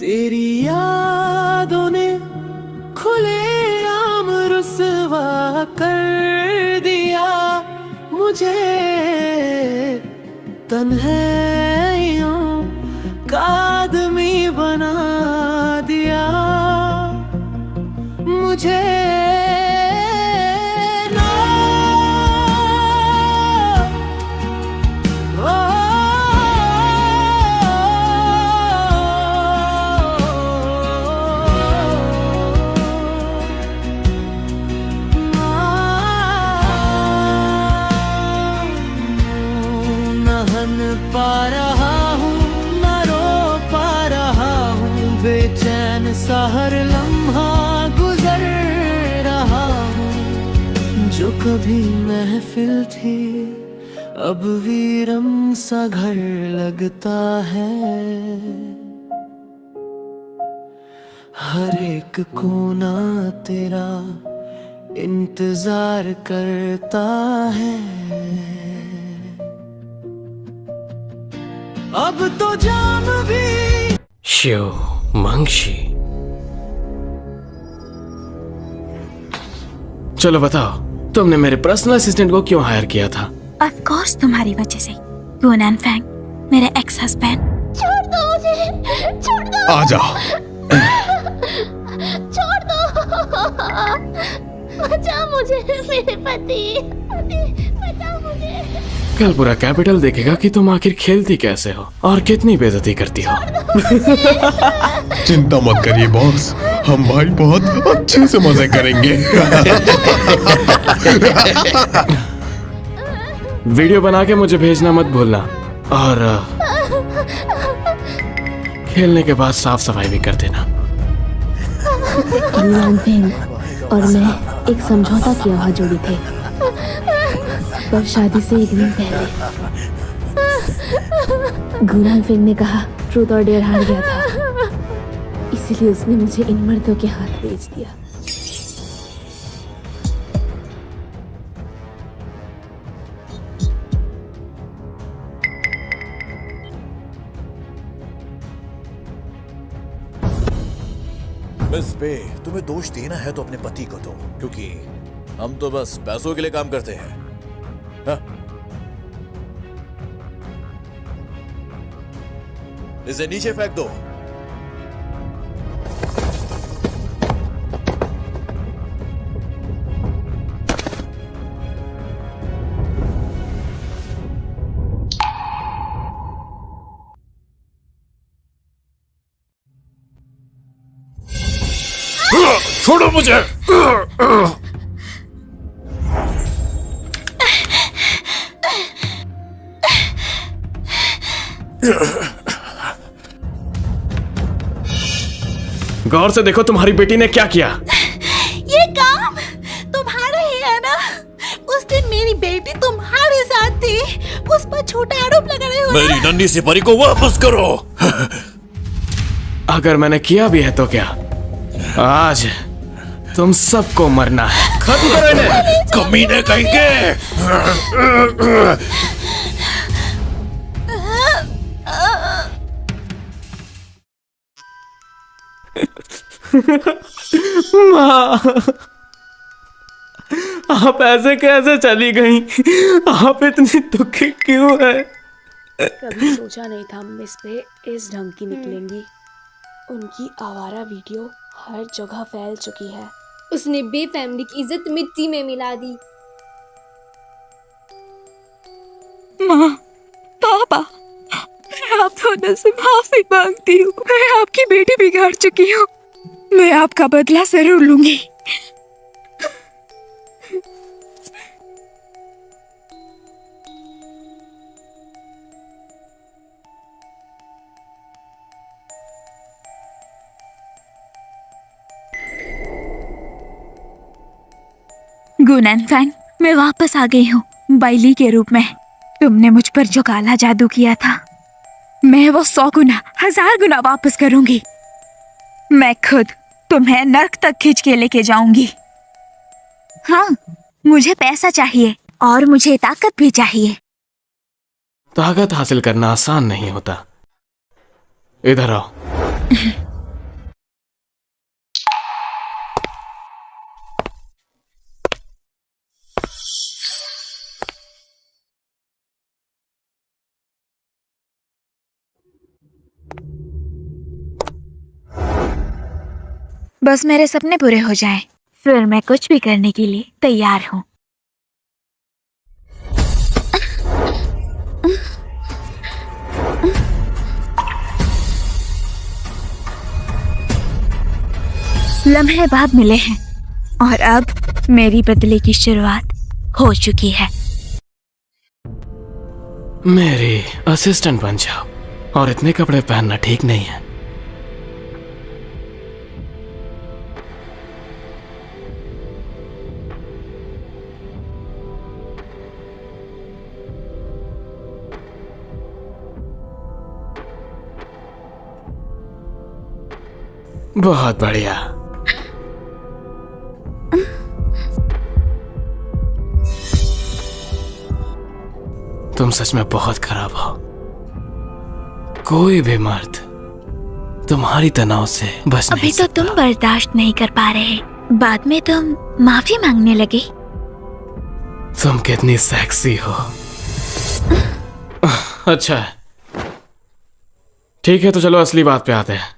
तेरी यादों ने खुले आम रुसवा कर दिया मुझे, तन्हाइयों का आदमी बना दिया मुझे। पा रहा हूँ न रो पा रहा हूँ, बेचैन सा हर लम्हा गुजर रहा हूँ। जो कभी महफिल थी अब वीरम सा घर लगता है, हर एक कोना तेरा इंतजार करता है। अब तो जाम भी शिव मंगशी। चलो बताओ, तुमने मेरे पर्सनल असिस्टेंट को क्यों हायर किया था? ऑफ कोर्स तुम्हारी वजह से। गुनान फैंग, मेरे एक्स हस्बैंड। छोड़ दो मुझे, छोड़ दो। आजा। छोड़ दो, बचाओ मुझे, मेरे पति, बचाओ मुझे। कल पूरा कैपिटल देखेगा कि तुम आखिर खेलती कैसे हो और कितनी बेइज्जती करती हो। चिंता मत करिए बॉस, हम भाई बहुत अच्छे से मजे करेंगे। वीडियो बना के मुझे भेजना मत भूलना, और खेलने के बाद साफ सफाई भी कर देना। गुनान फैंग और मैं एक समझौता किया हुआ जोड़ी थे, पर शादी से एक दिन पहले गुनान फैंग ने कहा ट्रूथ और डेयर हार गया था, इसलिए उसने मुझे इन मर्दों के हाथ बेच दिया। मिस बे, तुम्हें दोष देना है तो अपने पति को दो, क्योंकि हम तो बस पैसों के लिए काम करते हैं। हाँ? इसे नीचे फेंक दो। छोड़ो मुझे। गौर से देखो तुम्हारी बेटी ने क्या किया। ये काम तुम्हारा ही है ना? उस दिन मेरी बेटी तुम्हारे साथ थी, उस पर छोटा आरोप लगा रहे हो। मेरी नन्ही सी परी को वापस करो। अगर मैंने किया भी है तो क्या, आज तुम सबको मरना है। खत्म करो इन्हें, कमीने कहेंगे। माँ, आप ऐसे कैसे चली गई? आप इतनी दुखी क्यों है? कभी सोचा नहीं था मिस पे इस ढंग की निकलेंगी। उनकी आवारा वीडियो हर जगह फैल चुकी है। उसने बे फैमिली की इज्जत मिट्टी में मिला दी। माँ, पापा, मैं आप दोनों से माफी मांगती हूँ। मैं आपकी बेटी बिगाड़ चुकी हूँ। मैं आपका बदला जरूर लूंगी। गुनान फैंग, मैं वापस आ गई हूँ बाइली के रूप में। तुमने मुझ पर जो काला जादू किया था, मैं वो 100 गुना 1000 गुना वापस करूंगी। मैं खुद तुम्हें नर्क तक खींच के लेके जाऊंगी। हाँ, मुझे पैसा चाहिए और मुझे ताकत भी चाहिए। ताकत हासिल करना आसान नहीं होता। इधर आओ। बस मेरे सपने पूरे हो जाएं, फिर मैं कुछ भी करने के लिए तैयार हूँ। लम्हे बाद मिले हैं और अब मेरी बदले की शुरुआत हो चुकी है। मेरी असिस्टेंट बन जाओ, और इतने कपड़े पहनना ठीक नहीं है। बहुत बढ़िया। तुम सच में बहुत खराब हो। कोई भी मर्द तुम्हारी तनाव से बच नहीं अभी तो तुम बर्दाश्त नहीं कर पा रहे, बाद में तुम माफी मांगने लगे। तुम कितनी सेक्सी हो। अच्छा है, ठीक है, तो चलो असली बात पे आते हैं।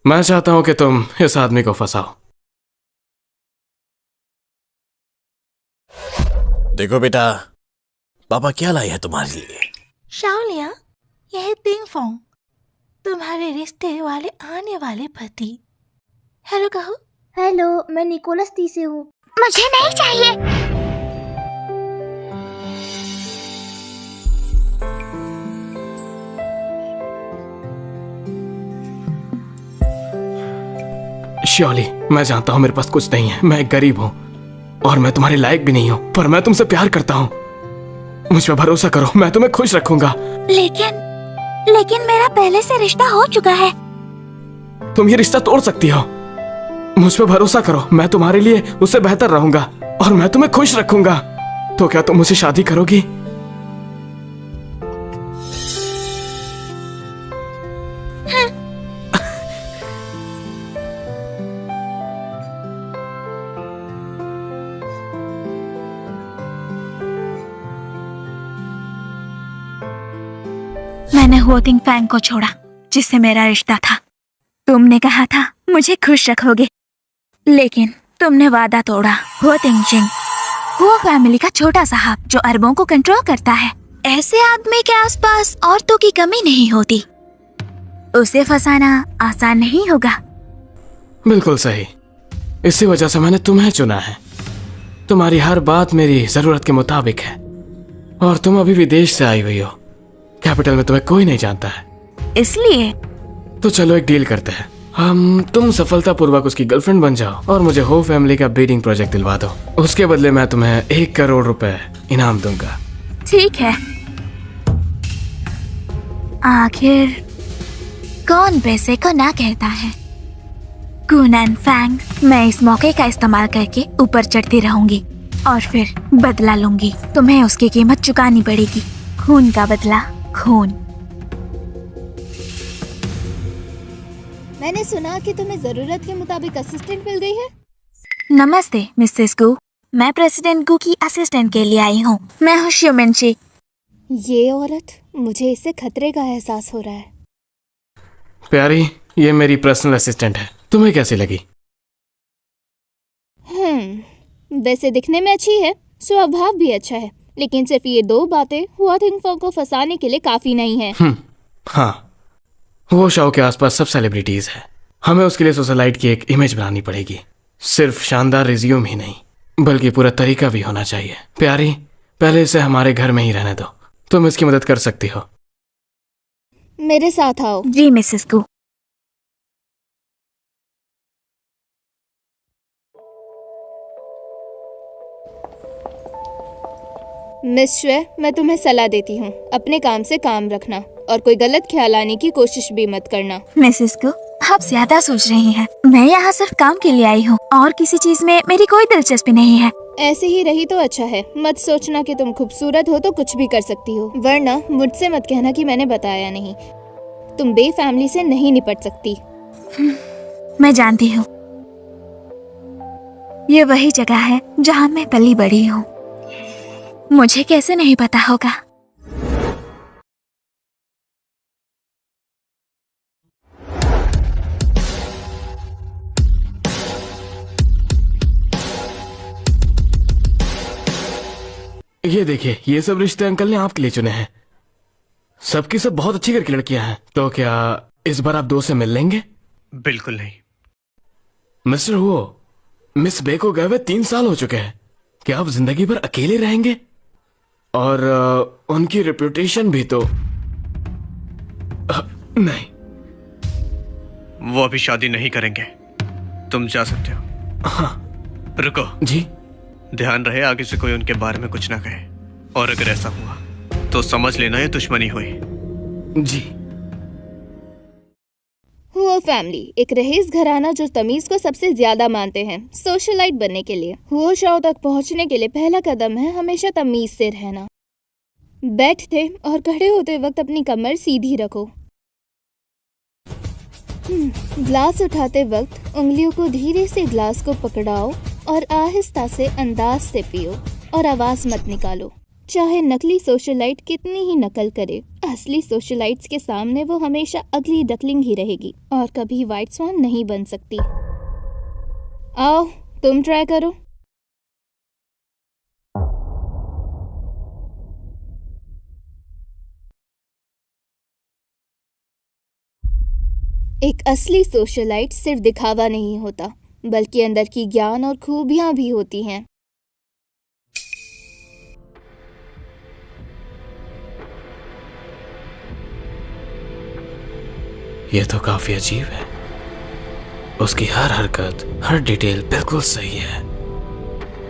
मैं चाहता हूं कि तुम इस आदमी को फंसाओ। देखो बेटा, पापा क्या लाई है तुम्हारे लिए। शाओलिया, यह पिंग फोंग, तुम्हारे रिश्ते वाले आने वाले पति। हेलो कहो। हेलो, मैं निकोलस टी से हूँ। मुझे नहीं चाहिए। श्योली, मैं जानता हूं मेरे पास कुछ नहीं है, मैं एक गरीब हूं और मैं तुम्हारे लायक भी नहीं हूं, पर मैं तुमसे प्यार करता हूं। मुझ पर भरोसा करो, मैं तुम्हें खुश रखूंगा। लेकिन मेरा पहले से रिश्ता हो चुका है। तुम ये रिश्ता तोड़ सकती हो। मुझ पर भरोसा करो, मैं तुम्हारे लिए उससे बेहतर रहूंगा और मैं तुम्हें खुश रखूंगा। तो क्या तुम मुझसे शादी करोगी? मैंने हुओतिंग फैंग को छोड़ा, जिससे मेरा रिश्ता था। तुमने कहा था मुझे खुश रखोगे, लेकिन तुमने वादा तोड़ा। हुओतिंग जिंग, वो फैमिली का छोटा साहब जो अरबों को कंट्रोल करता है। ऐसे आदमी के आसपास औरतों की कमी नहीं होती। उसे फंसाना आसान नहीं होगा। बिल्कुल सही, इसी वजह से मैंने तुम्हें चुना है। तुम्हारी हर बात मेरी जरूरत के मुताबिक है और तुम अभी विदेश से आई हुई हो। कैपिटल में तुम्हें कोई नहीं जानता है, इसलिए तो चलो एक डील करते हैं। तुम सफलतापूर्वक उसकी गर्लफ्रेंड बन जाओ और मुझे हो फैमिली का ब्रीडिंग प्रोजेक्ट दिलवा दो। उसके बदले मैं तुम्हें 1 करोड़ रुपए इनाम दूंगा। ठीक है। आखिर कौन पैसे को ना कहता है? गुनान फैंग, मैं इस मौके का इस्तेमाल करके ऊपर चढ़ती रहूंगी और फिर बदला लूंगी। तुम्हें उसकी कीमत चुकानी पड़ेगी। खून का बदला खून। मैंने सुना कि तुम्हें जरूरत के मुताबिक असिस्टेंट मिल गई है। नमस्ते मिसेस गू, मैं प्रेसिडेंट गू की असिस्टेंट के लिए आई हूँ। मैं हूँ श्योमिनची। ये औरत, मुझे इससे खतरे का एहसास हो रहा है। प्यारी, ये मेरी पर्सनल असिस्टेंट है। तुम्हें कैसी लगी? वैसे दिखने में अच्छी है, स्वभाव भी अच्छा है, लेकिन सिर्फ ये 2 बातें हुआतिंग फैंग को फंसाने के लिए काफी नहीं है। हाँ, वो शो के आसपास सब सेलिब्रिटीज है। हमें उसके लिए सोशलाइट की एक इमेज बनानी पड़ेगी। सिर्फ शानदार रिज्यूम ही नहीं, बल्कि पूरा तरीका भी होना चाहिए। प्यारी, पहले इसे हमारे घर में ही रहने दो। तुम इसकी मदद कर सकती हो। मेरे साथ आओ। जी मिसेस गू। मिस श्वे, मैं तुम्हें सलाह देती हूँ, अपने काम से काम रखना और कोई गलत ख्याल आने की कोशिश भी मत करना। मिसेस गू, आप ज्यादा सोच रही हैं। मैं यहाँ सिर्फ काम के लिए आई हूँ और किसी चीज में मेरी कोई दिलचस्पी नहीं है। ऐसे ही रही तो अच्छा है। मत सोचना कि तुम खूबसूरत हो तो कुछ भी कर सकती हो, वरना मुझसे मत कहना कि मैंने बताया नहीं। तुम बे फैमिली से नहीं निपट सकती। मैं जानती हूँ, ये वही जगह है जहाँ मैं पली बड़ी हूँ। मुझे कैसे नहीं पता होगा? ये देखिए, ये सब रिश्ते अंकल ने आपके लिए चुने हैं। सबकी सब बहुत अच्छी घर की लड़कियां हैं। तो क्या इस बार आप 2 से मिल लेंगे? बिल्कुल नहीं। मिस्टर वो मिस बे को गए हुए 3 साल हो चुके हैं। क्या आप जिंदगी भर अकेले रहेंगे? और उनकी रेपुटेशन भी तो नहीं। वो अभी शादी नहीं करेंगे। तुम जा सकते हो। हाँ रुको जी। ध्यान रहे आगे से कोई उनके बारे में कुछ ना कहे, और अगर ऐसा हुआ तो समझ लेना ये दुश्मनी हुई। जी। हुओ फैमिली एक रईस घराना जो तमीज को सबसे ज्यादा मानते हैं सोशलाइट बनने के लिए। हुओ शाओ तक पहुंचने के लिए पहला कदम है हमेशा तमीज से रहना। बैठते और खड़े होते वक्त अपनी कमर सीधी रखो। ग्लास उठाते वक्त उंगलियों को धीरे से ग्लास को पकड़ाओ और आहिस्ता से अंदाज से पियो और आवाज मत निकालो। चाहे नकली सोशलाइट कितनी ही नकल करे, असली सोशलाइट्स के सामने वो हमेशा अगली डकलिंग ही रहेगी और कभी व्हाइट स्वान नहीं बन सकती। आओ तुम ट्राई करो। एक असली सोशलाइट सिर्फ दिखावा नहीं होता, बल्कि अंदर की ज्ञान और खूबियां भी होती हैं। ये तो काफी अजीब है। उसकी हर हरकत, हर डिटेल बिल्कुल सही है।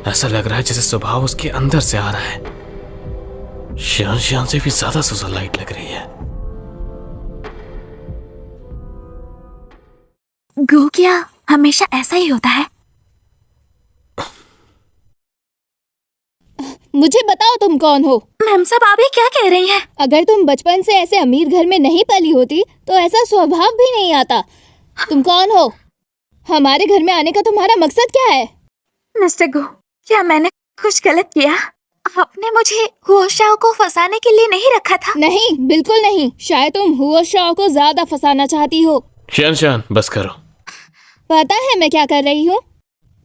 ऐसा लग रहा है जैसे स्वभाव उसके अंदर से आ रहा है। शान शान से भी ज्यादा सोशलाइट लग रही है। गो क्या हमेशा ऐसा ही होता है? मुझे बताओ तुम कौन हो? मैम साहब आप ये क्या कह रही हैं? अगर तुम बचपन से ऐसे अमीर घर में नहीं पली होती तो ऐसा स्वभाव भी नहीं आता। तुम कौन हो? हमारे घर में आने का तुम्हारा मकसद क्या है? मिस्टर गो, क्या मैंने कुछ गलत किया? आपने मुझे हुओ शाओ को फंसाने के लिए नहीं रखा था। नहीं, बिल्कुल नहीं। शायद तुम हुओ शाओ को ज्यादा फंसाना चाहती हो। शान शान बस करो। पता है मैं क्या कर रही हूँ?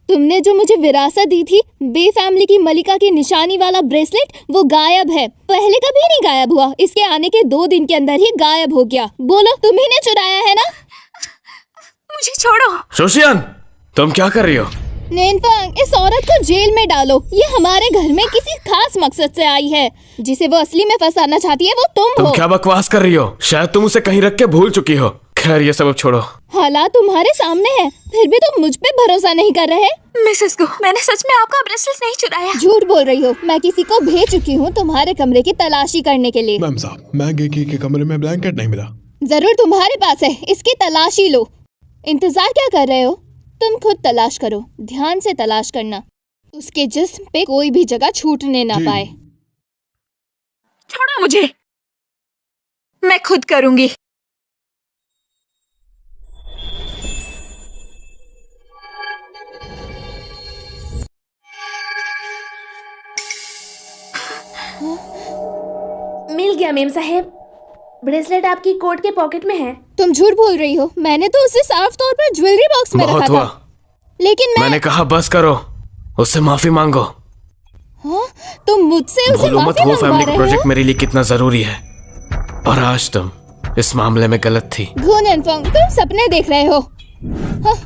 तुमने जो मुझे विरासत दी थी, बे फैमिली की मलिका की निशानी वाला ब्रेसलेट, वो गायब है। पहले कभी नहीं गायब हुआ, इसके आने के 2 दिन के अंदर ही गायब हो गया। बोलो तुम्ही ने चुराया है ना? मुझे छोड़ो। शोशियान तुम क्या कर रही हो? नेनफांग इस औरत को जेल में डालो। ये हमारे घर में किसी खास मकसद से आई है। जिसे वो असली में फंसाना चाहती है वो तुम हो। क्या बकवास कर रही हो? शायद तुम उसे कहीं रख के भूल चुकी हो। खैर ये सब छोड़ो। हालात तुम्हारे सामने है, फिर भी तुम मुझ पे भरोसा नहीं कर रहे। मिसेस गो, मैंने सच में आपका ब्रेसलेट नहीं चुराया। झूठ बोल रही हो। मैं किसी को भेज चुकी हूँ तुम्हारे कमरे की तलाशी करने के लिए। मैम साहब, मैगी के कमरे में ब्लैंकेट नहीं मिला। जरूर तुम्हारे पास है, इसकी तलाशी लो। इंतजार क्या कर रहे हो? तुम खुद तलाश करो, ध्यान से तलाश करना। उसके जिस्म पे कोई भी जगह छूटने ना पाए। छोड़ो मुझे, मैं खुद करूंगी। मिल गया मेम साहेब, ब्रेसलेट आपकी कोट के पॉकेट में है। तुम झूठ बोल रही हो। मैंने तो उसे साफ तौर पर ज्वेलरी बॉक्स में बहुत रखा हुआ। था। लेकिन मैंने कहा बस करो, उससे माफी मांगो। हाँ? तुम मुझसे उसे भूलो मत माफी वो मंगवा फैमिली रहे प्रोजेक्ट हो? मेरे लिए कितना जरूरी है, और आज तुम इस मामले में गलत थी। गुननफंग, तुम सपने देख रहे हो। हाँ?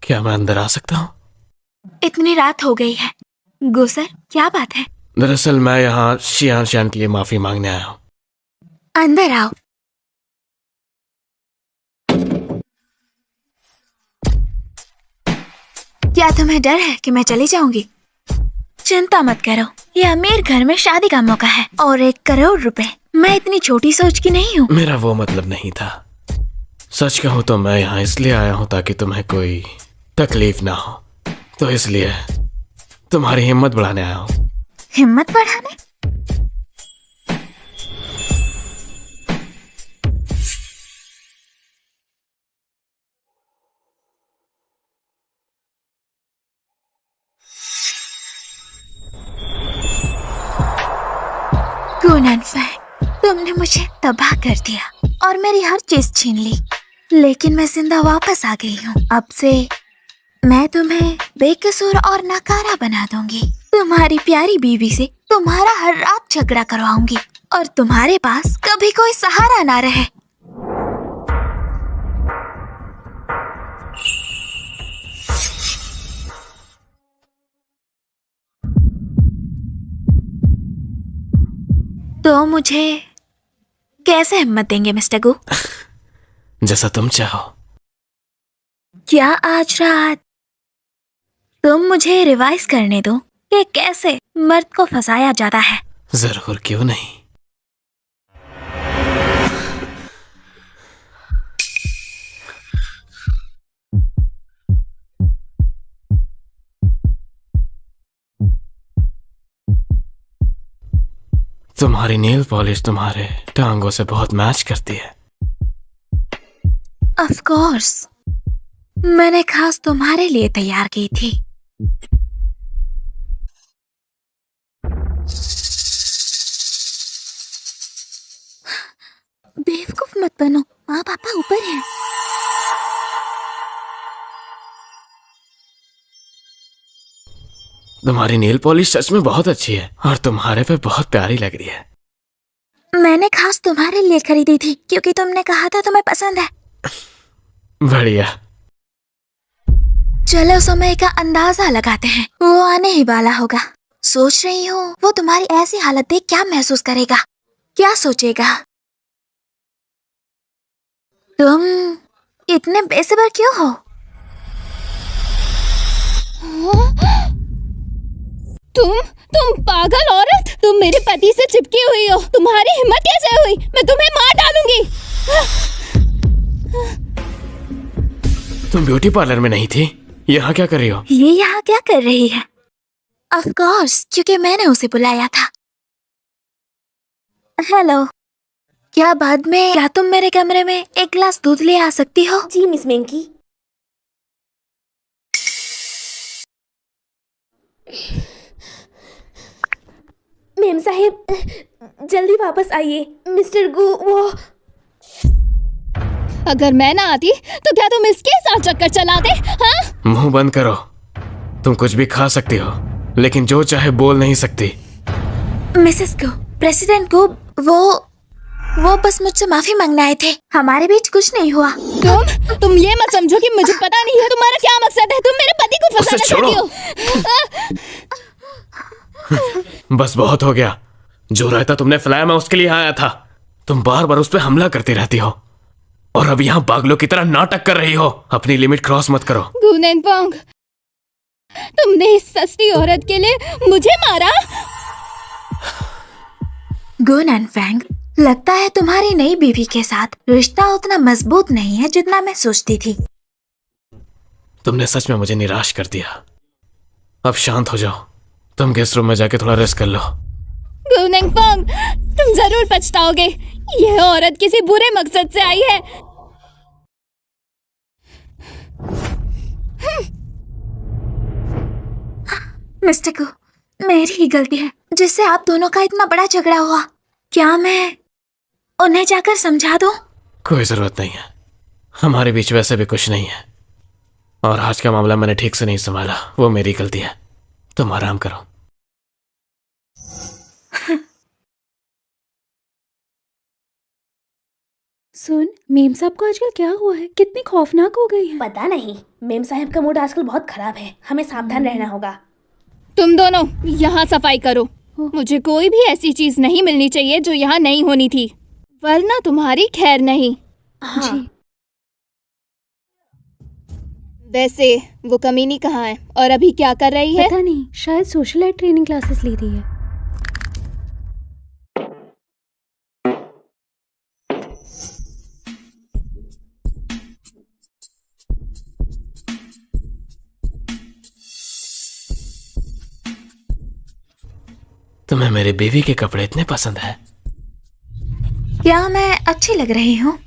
क्या मैं अंदर आ सकता हूँ? इतनी रात हो गई है। गो सर, क्या बात है? दरअसल मैं यहाँ शियान शान के लिए माफी मांगने आया हूँ। अंदर आओ। क्या तुम्हें डर है कि मैं चली जाऊंगी? चिंता मत करो, ये अमीर घर में शादी का मौका है और 1 करोड़ रुपए। मैं इतनी छोटी सोच की नहीं हूँ। मेरा वो मतलब नहीं था। सच कहूँ तो मैं यहाँ इसलिए आया हूँ ताकि तुम्हें कोई तकलीफ ना हो, तो इसलिए तुम्हारी हिम्मत बढ़ाने आया हूँ। हिम्मत बढ़ाने? गुननफैंग, तुमने मुझे तबाह कर दिया और मेरी हर चीज छीन ली। लेकिन मैं जिंदा वापस आ गई हूँ। अब से मैं तुम्हें बेकसूर और नकारा बना दूंगी। तुम्हारी प्यारी बीवी से तुम्हारा हर रात झगड़ा करवाऊंगी और तुम्हारे पास कभी कोई सहारा ना रहे। तो मुझे कैसे हिम्मत देंगे मिस्टर गु? जैसा तुम चाहो। क्या आज रात तुम मुझे रिवाइज करने दो कि कैसे मर्द को फंसाया जाता है? जरूर, क्यों नहीं। तुम्हारी नेल पॉलिश तुम्हारे टांगों से बहुत मैच करती है। ऑफ कोर्स, मैंने खास तुम्हारे लिए तैयार की थी। बेवकूफ मत बनो, माँ पापा ऊपर हैं। तुम्हारी नेल पॉलिश सच में बहुत अच्छी है और तुम्हारे पे बहुत प्यारी लग रही है। मैंने खास तुम्हारे लिए खरीदी थी क्योंकि तुमने कहा था तुम्हें पसंद है। बढ़िया। चलो समय का अंदाजा लगाते हैं, वो आने ही वाला होगा। सोच रही हूँ वो तुम्हारी ऐसी हालत देख क्या महसूस करेगा, क्या सोचेगा। तुम इतने बेसब्र क्यों हो? तुम पागल औरत, तुम मेरे पति से चिपकी हुई हो। तुम्हारी हिम्मत कैसे हुई? मैं तुम्हें मार डालूंगी। तुम ब्यूटी पार्लर में नहीं थी, यहाँ क्या कर रही हो? ये यहाँ क्या कर रही है? ऑफ कोर्स, क्योंकि मैंने उसे बुलाया था। हेलो, क्या बाद में क्या तुम मेरे कमरे में एक गिलास दूध ले आ सकती हो? जी मिस मेंकी। मेम साहिब, जल्दी वापस आइए। मिस्टर गु वो। अगर मैं ना आती तो क्या तुम इसके साथ चक्कर चलाते? हाँ? मुंह बंद करो। तुम कुछ भी खा सकती हो, लेकिन जो चाहे बोल नहीं सकती। मिसेस को, प्रेसिडेंट को, वो बस मुझसे माफी मांगने आए थे। हमारे बीच कुछ नहीं हुआ। तुम ये मत समझो कि मुझे पता नहीं है तुम्हारा क्या मकसद है। तुम मेरे पति को फंसाना चाहती हो। बस बहुत हो गया। जो रहता तुमने फैलाया मैं उसके लिए आया था। तुम बार बार उस पर हमला करती रहती हो और अब यहाँ पागलों की तरह नाटक कर रही हो। अपनी लिमिट क्रॉस मत करो। गुनेनफोंग, तुमने इस सस्ती औरत के लिए मुझे मारा? गुनेनफेंग, लगता है तुम्हारी नई बीवी के साथ रिश्ता उतना मजबूत नहीं है जितना मैं सोचती थी। तुमने सच में मुझे निराश कर दिया। अब शांत हो जाओ। तुम गेस्ट रूम में जाके थोड़ा रेस्ट कर लो। गुनेनफोंग, तुम जरूर पछताओगे। यह औरत किसी बुरे मकसद से आई है। मिस्टर को, मेरी ही गलती है जिससे आप दोनों का इतना बड़ा झगड़ा हुआ। क्या मैं उन्हें जाकर समझा दूं? कोई जरूरत नहीं है। हमारे बीच वैसे भी कुछ नहीं है और आज का मामला मैंने ठीक से नहीं संभाला, वो मेरी गलती है। तुम आराम करो। सुन, मेम साहब को आजकल क्या हुआ है? कितनी खौफनाक हो गई है। पता नहीं, मेम साहब का मूड आजकल बहुत खराब है। हमें सावधान रहना होगा। तुम दोनों यहाँ सफाई करो। मुझे कोई भी ऐसी चीज नहीं मिलनी चाहिए जो यहाँ नहीं होनी थी, वरना तुम्हारी खैर नहीं। हाँ। जी। वैसे वो कमीनी कहाँ है और अभी क्या कर रही है? पता नहीं, शायद सोशल ट्रेनिंग क्लासेस ले रही है। तुम्हें मेरी बीवी के कपड़े इतने पसंद है? क्या मैं अच्छी लग रही हूँ?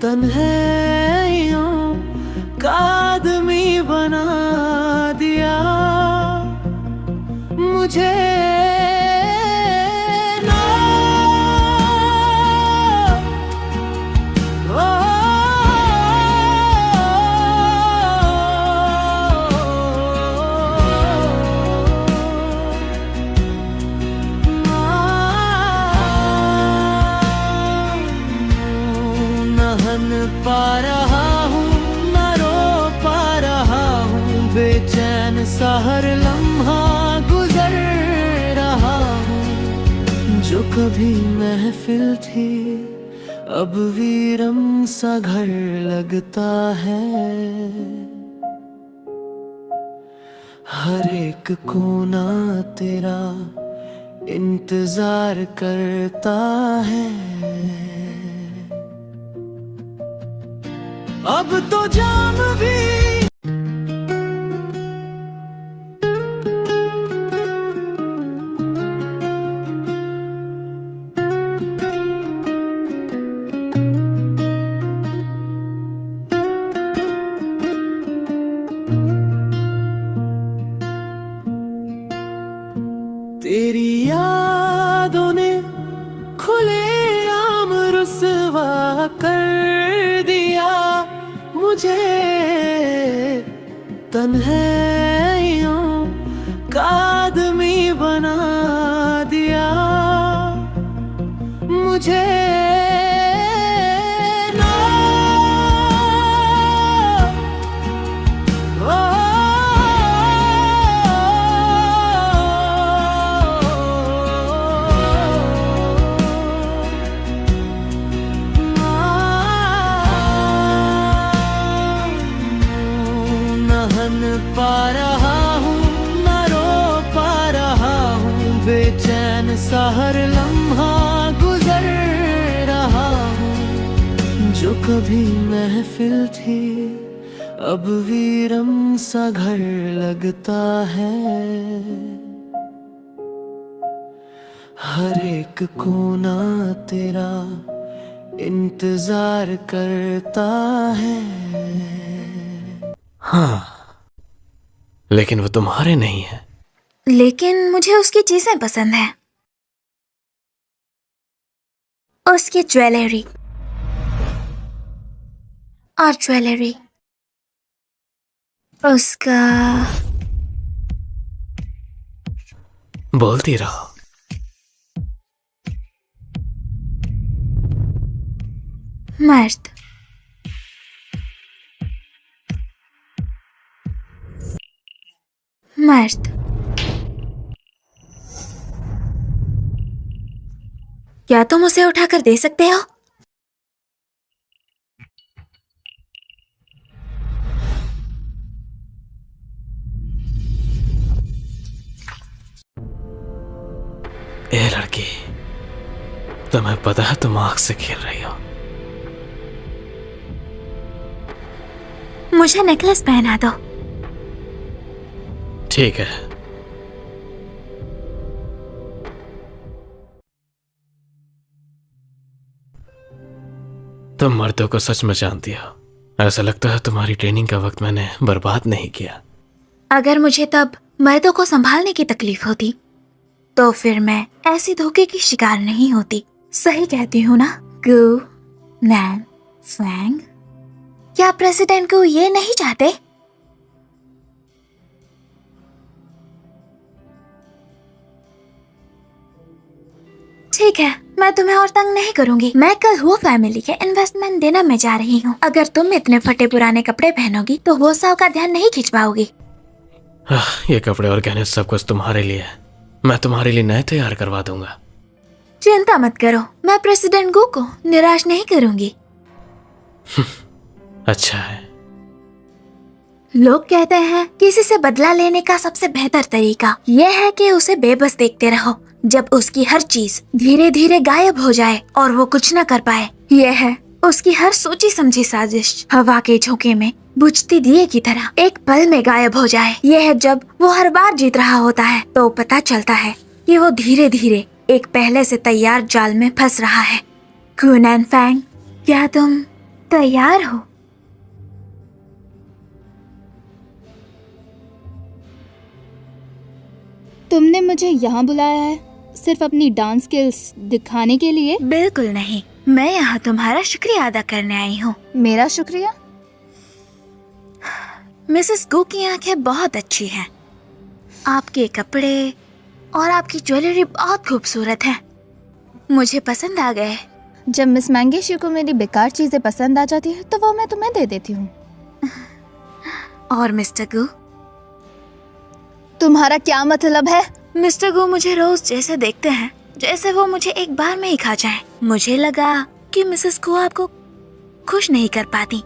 तन्हाइयों का आदमी बना दिया मुझे ना। ओ, पा रहा हूँ न रो पा रहा हूँ, बेचैन सा हर लम्हा गुजर रहा हूँ। जो कभी महफिल थी अब वीरम सा घर लगता है। हर एक कोना तेरा इंतजार करता है। अब तो जाम भी तेरी यादों ने खुले आम रुसवा कर दिया मुझे। तन्हाइयों का आदमी बना दिया मुझे ना। ओ, पा रहा हूँ न रो पा रहा हूँ, बेचैन सा हर लम्हा गुजर रहा हूँ। जो कभी महफिल थी अब वीरम सा घर लगता है। हर एक कोना तेरा इंतजार करता है। हाँ, लेकिन वो तुम्हारे नहीं है। लेकिन मुझे उसकी चीजें पसंद है। उसकी ज्वेलरी और ज्वेलरी, उसका बोलती रहो। मर्द, मर्द, क्या तुम उसे उठाकर दे सकते हो? ए लड़की, तुम्हें पता है तुम आग से खेल रही हो। मुझे नेकलेस पहना दो। ठीक है। तुम मर्दों को सच में जानती हो। ऐसा लगता है तुम्हारी ट्रेनिंग का वक्त मैंने बर्बाद नहीं किया। अगर मुझे तब मर्दों को संभालने की तकलीफ होती तो फिर मैं ऐसी धोखे की शिकार नहीं होती। सही कहती हूँ ना? गु नैन फैंग, क्या प्रेसिडेंट को ये नहीं चाहते? ठीक है, मैं तुम्हें और तंग नहीं करूंगी। मैं कल वो फैमिली के इन्वेस्टमेंट डिनर में जा रही हूँ। अगर तुम इतने फटे पुराने कपड़े पहनोगी तो वो साव का ध्यान नहीं खींच पाओगी। ये कपड़े और गहने सब कुछ तुम्हारे लिए है। मैं तुम्हारे लिए नए तैयार करवा दूंगा। चिंता मत करो, मैं प्रेसिडेंट गु को निराश नहीं करूंगी। अच्छा है। लोग कहते हैं किसी से बदला लेने का सबसे बेहतर तरीका यह है कि उसे बेबस देखते रहो जब उसकी हर चीज धीरे धीरे गायब हो जाए और वो कुछ न कर पाए। यह है उसकी हर सोची समझी साजिश हवा के झोंके में बुझती दिए की तरह एक पल में गायब हो जाए। यह है जब वो हर बार जीत रहा होता है तो पता चलता है कि वो धीरे धीरे एक पहले से तैयार जाल में फंस रहा है। गुनैन फैंग, क्या तुम तैयार हो? तुमने मुझे यहाँ बुलाया है सिर्फ अपनी डांस स्किल्स दिखाने के लिए? बिल्कुल नहीं, मैं यहाँ तुम्हारा शुक्रिया अदा करने आई हूँ। मेरा शुक्रिया? मिसेस गो की आंखें बहुत अच्छी हैं। आपके कपड़े और आपकी ज्वेलरी बहुत खूबसूरत है, मुझे पसंद आ गए। जब मिस मैंगेशी को मेरी बेकार चीजें पसंद आ जाती है तो वो मैं तुम्हें दे देती हूँ। और मिस्टर गो? तुम्हारा क्या मतलब है? मिस्टर गो मुझे रोज जैसे देखते हैं जैसे वो मुझे एक बार में ही खा जाए। मुझे लगा कि मिसेस गो आपको खुश नहीं कर पाती।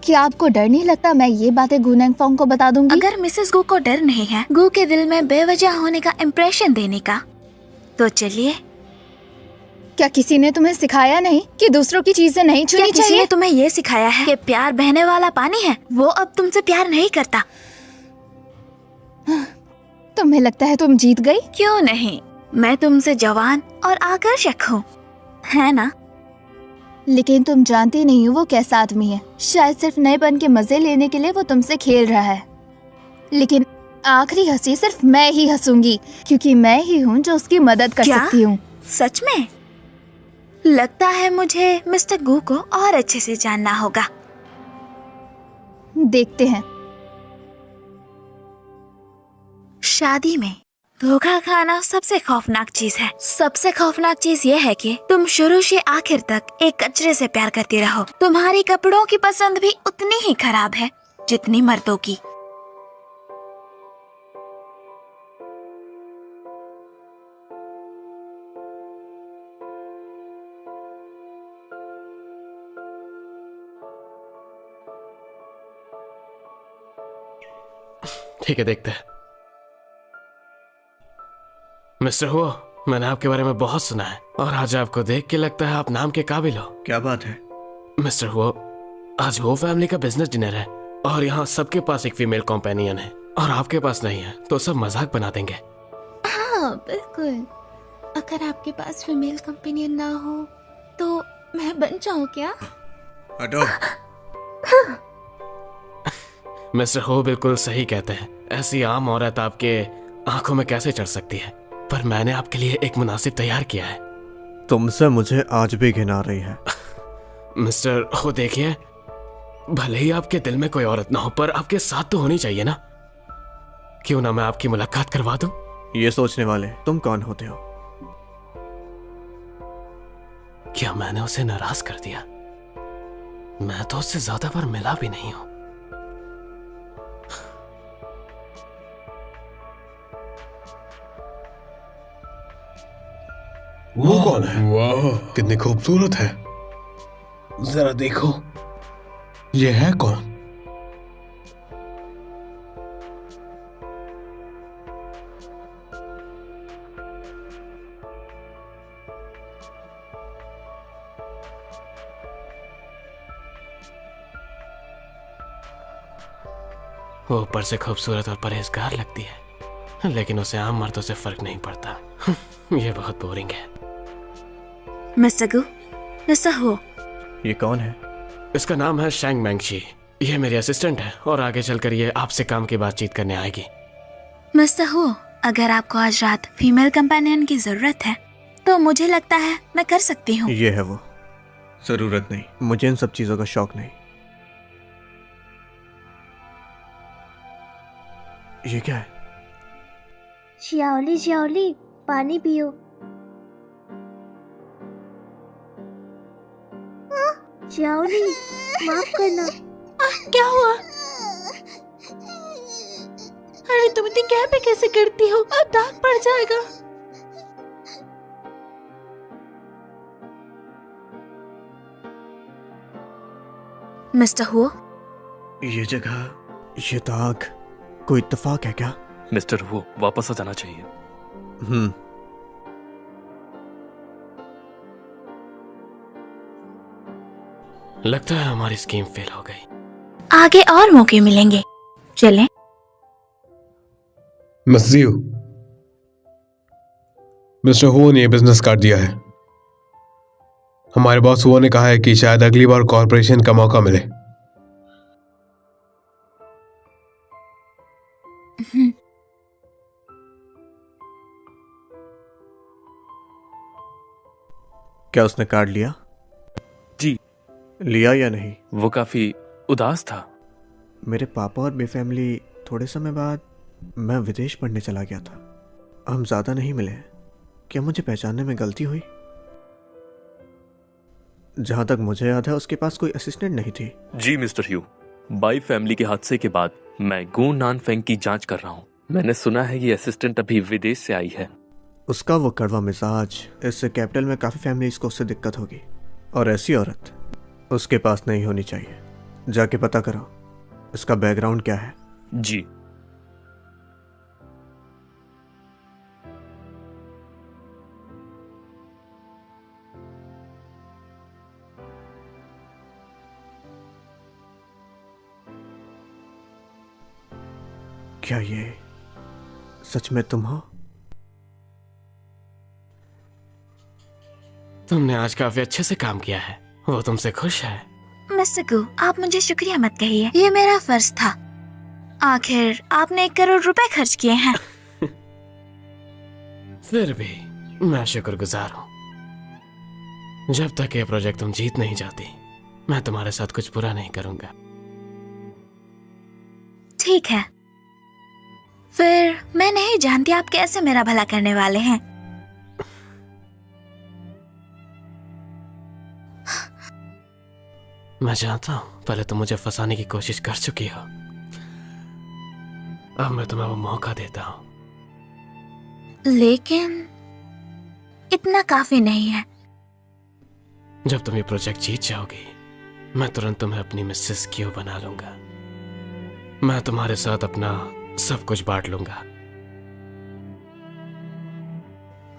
क्या आपको डर नहीं लगता मैं ये बातें गु नेंगफोंग को बता दूंगी? अगर मिसेस गो को डर नहीं है गो के दिल में बेवजह होने का इम्प्रेशन देने का, तो चलिए। क्या किसी ने तुम्हें सिखाया नहीं कि दूसरों की चीजें नहीं छूनी चाहिए? किसी ने तुम्हें ये सिखाया है कि प्यार बहने वाला पानी है? वो अब तुमसे प्यार नहीं करता। तुम्हें लगता है तुम जीत गई? क्यों नहीं, मैं तुमसे जवान और आकर्षक हूँ, है ना? लेकिन तुम जानती नहीं हो वो कैसा आदमी है। शायद सिर्फ नएपन के मजे लेने के लिए वो तुमसे खेल रहा है, लेकिन आखिरी हंसी सिर्फ मैं ही हंसूंगी क्योंकि मैं ही हूँ जो उसकी मदद कर सकती हूँ। सच में? लगता है मुझे मिस्टर गू को और अच्छे से जानना होगा। देखते हैं। शादी में धोखा खाना सबसे खौफनाक चीज है। सबसे खौफनाक चीज ये है कि तुम शुरू से आखिर तक एक कचरे से प्यार करती रहो। तुम्हारी कपड़ों की पसंद भी उतनी ही खराब है जितनी मर्दों की। ठीक है, देखते हैं। मिस्टर हो, मैंने आपके बारे में बहुत सुना है और आज आपको देख के लगता है आप नाम के काबिल हो। क्या बात है? मिस्टर हो, आज वो फैमिली का बिजनेस डिनर है और यहाँ सबके पास एक फीमेल कॉम्पेनियन है और आपके पास नहीं है, तो सब मजाक बना देंगे। हाँ बिल्कुल, अगर आपके पास फीमेल कंपेनियन ना हो तो मैं बन जाऊँ क्या? हटो। मिस्टर हो बिल्कुल सही कहते हैं, ऐसी आम औरत आपके आंखों में कैसे चढ़ सकती है, पर मैंने आपके लिए एक मुनासिब तैयार किया है। तुमसे मुझे आज भी घिन आ रही है। मिस्टर हो देखिए, भले ही आपके दिल में कोई औरत ना हो पर आपके साथ तो होनी चाहिए ना। क्यों ना मैं आपकी मुलाकात करवा दूं? ये सोचने वाले तुम कौन होते हो? क्या मैंने उसे नाराज कर दिया? मैं तो उससे ज्यादा बार मिला भी नहीं हूं। वो कौन है? वाह, कितनी खूबसूरत है। जरा देखो, ये है कौन? वो ऊपर से खूबसूरत और परहेजगार लगती है, लेकिन उसे आम मर्दों से फर्क नहीं पड़ता। ये बहुत बोरिंग है। मिस्टर गू, मिस्टर हो। ये कौन है? इसका नाम है शैंग मैंगशी। ये मेरी असिस्टेंट है और आगे चलकर ये आपसे काम की बातचीत करने आएगी। मिस्टर हो, अगर आपको आज रात फीमेल कंपेनियन की जरूरत है तो मुझे लगता है मैं कर सकती हूँ। ये है वो। जरूरत नहीं, मुझे इन सब चीजों का शौक नहीं। ये क्या है? श्याओली श्याओली, पानी पियो। श्याओली, माफ करना। क्या हुआ? अरे तुम इतनी क्या पे कैसे करती हो? अब दाग पड़ जाएगा। मिस्टर हो, ये जगह, ये दाग, कोई इत्तेफाक है क्या? मिस्टर वो वापस आ जाना चाहिए। लगता है हमारी स्कीम फेल हो गई। आगे और मौके मिलेंगे, चलें। मस्जियो, मिस्टर हो ने बिजनेस कार्ड दिया है। हमारे बॉस हुआ ने कहा है कि शायद अगली बार कॉर्पोरेशन का मौका मिले। क्या उसने कार्ड लिया? जी। लिया या नहीं? वो काफी उदास था। मेरे पापा और मेरी फैमिली थोड़े समय बाद मैं विदेश पढ़ने चला गया था। हम ज्यादा नहीं मिले। क्या मुझे पहचानने में गलती हुई? जहां तक मुझे याद है उसके पास कोई असिस्टेंट नहीं थी। जी मिस्टर ह्यू, बाई फैमिली के हादसे के बाद मैं गू नानफेंग की जांच कर रहा हूँ। मैंने सुना है ये असिस्टेंट अभी विदेश से आई है। उसका वो कड़वा मिजाज, इससे कैपिटल में काफी फैमिलीज को उससे दिक्कत होगी, और ऐसी औरत उसके पास नहीं होनी चाहिए। जाके पता करो इसका बैकग्राउंड क्या है। जी। क्या ये सच में तुम हो? तुमने आज काफी अच्छे से काम किया है। वो तुमसे खुश है। मिस्टर गू, आप मुझे शुक्रिया मत कहिए, ये मेरा फर्ज था। आखिर आपने 1 करोड़ रुपए खर्च किए हैं। फिर भी मैं शुक्रगुजार हूँ। जब तक ये प्रोजेक्ट तुम जीत नहीं जाती, मैं तुम्हारे साथ कुछ बुरा नहीं करूंगा। ठीक है, फिर मैं नहीं जानती आप कैसे मेरा भला करने वाले हैं। मैं जानता हूँ पहले तुम मुझे फंसाने की कोशिश कर चुकी हो। अब मैं तुम्हें वो मौका देता हूँ, लेकिन इतना काफी नहीं है। जब तुम ये प्रोजेक्ट जीत जाओगी, मैं तुरंत तुम्हें अपनी मिसेस क्यू बना लूंगा। मैं तुम्हारे साथ अपना सब कुछ बांट लूंगा।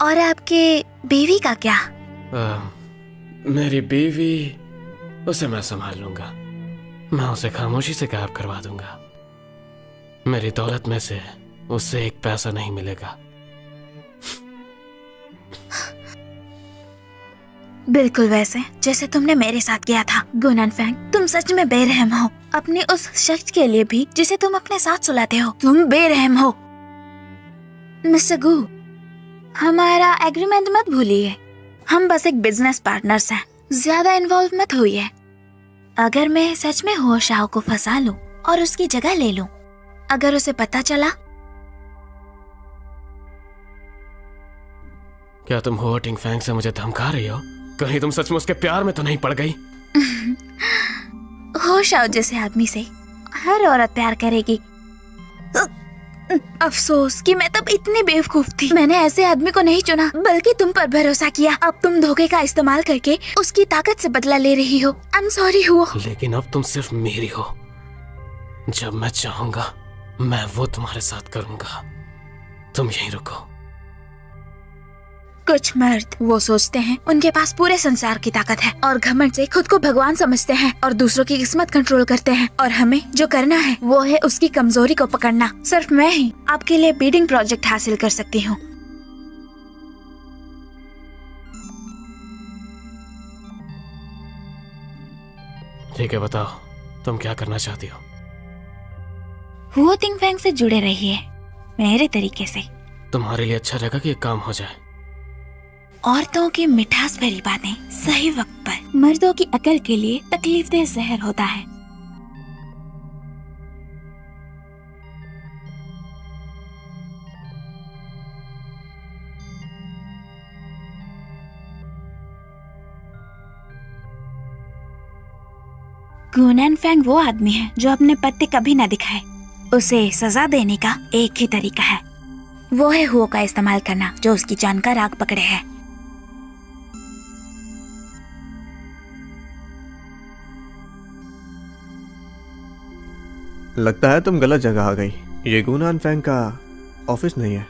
और आपके बीवी का क्या? मेरी बीवी, उसे मैं संभाल लूंगा। मैं उसे खामोशी से गायब करवा दूंगा। मेरी दौलत में से उससे 1 पैसा नहीं मिलेगा। बिल्कुल वैसे जैसे तुमने मेरे साथ किया था। गू नानफेंग, तुम सच में बेरहम हो। अपने उस शख्स के लिए भी जिसे तुम अपने साथ सुलाते हो, तुम बेरहम हो। मिस्टर गू, हमारा एग्रीमेंट मत भूलिए। हम बस एक बिजनेस पार्टनर्स हैं, ज्यादा इन्वॉल्व मत होइए। अगर मैं सच में हुओ शाओ को फंसा लूं और उसकी जगह ले लूं, अगर उसे पता चला। क्या तुम हो टिंग फैंग से मुझे धमका रही हो? कहीं तुम सच में उसके प्यार में तो नहीं पड़ गई? हो शाओ जैसे आदमी से हर औरत प्यार करेगी। अफसोस कि मैं तब इतनी बेवकूफ थी। मैंने ऐसे आदमी को नहीं चुना, बल्कि तुम पर भरोसा किया। अब तुम धोखे का इस्तेमाल करके उसकी ताकत से बदला ले रही हो। आई एम सॉरी हुओ। लेकिन अब तुम सिर्फ मेरी हो। जब मैं चाहूंगा मैं वो तुम्हारे साथ करूंगा। तुम यहीं रुको। कुछ मर्द वो सोचते हैं उनके पास पूरे संसार की ताकत है और घमंड से खुद को भगवान समझते हैं और दूसरों की किस्मत कंट्रोल करते हैं। और हमें जो करना है वो है उसकी कमजोरी को पकड़ना। सिर्फ मैं ही आपके लिए बीडिंग प्रोजेक्ट हासिल कर सकती हूँ। ठीक है, बताओ तुम क्या करना चाहती हो? वो टिंग फैंग से जुड़े रहिए मेरे तरीके से। तुम्हारे लिए अच्छा रहेगा कि एक काम हो जाए। औरतों की मिठास भरी बातें सही वक्त पर मर्दों की अकल के लिए तकलीफदेह जहर होता है। गू नानफेंग वो आदमी है जो अपने पत्ते कभी न दिखाए। उसे सजा देने का एक ही तरीका है, वो है हुओ का इस्तेमाल करना, जो उसकी जान का राग पकड़े है। लगता है तुम गलत जगह आ गई। ये गू नानफेंग का ऑफिस नहीं है।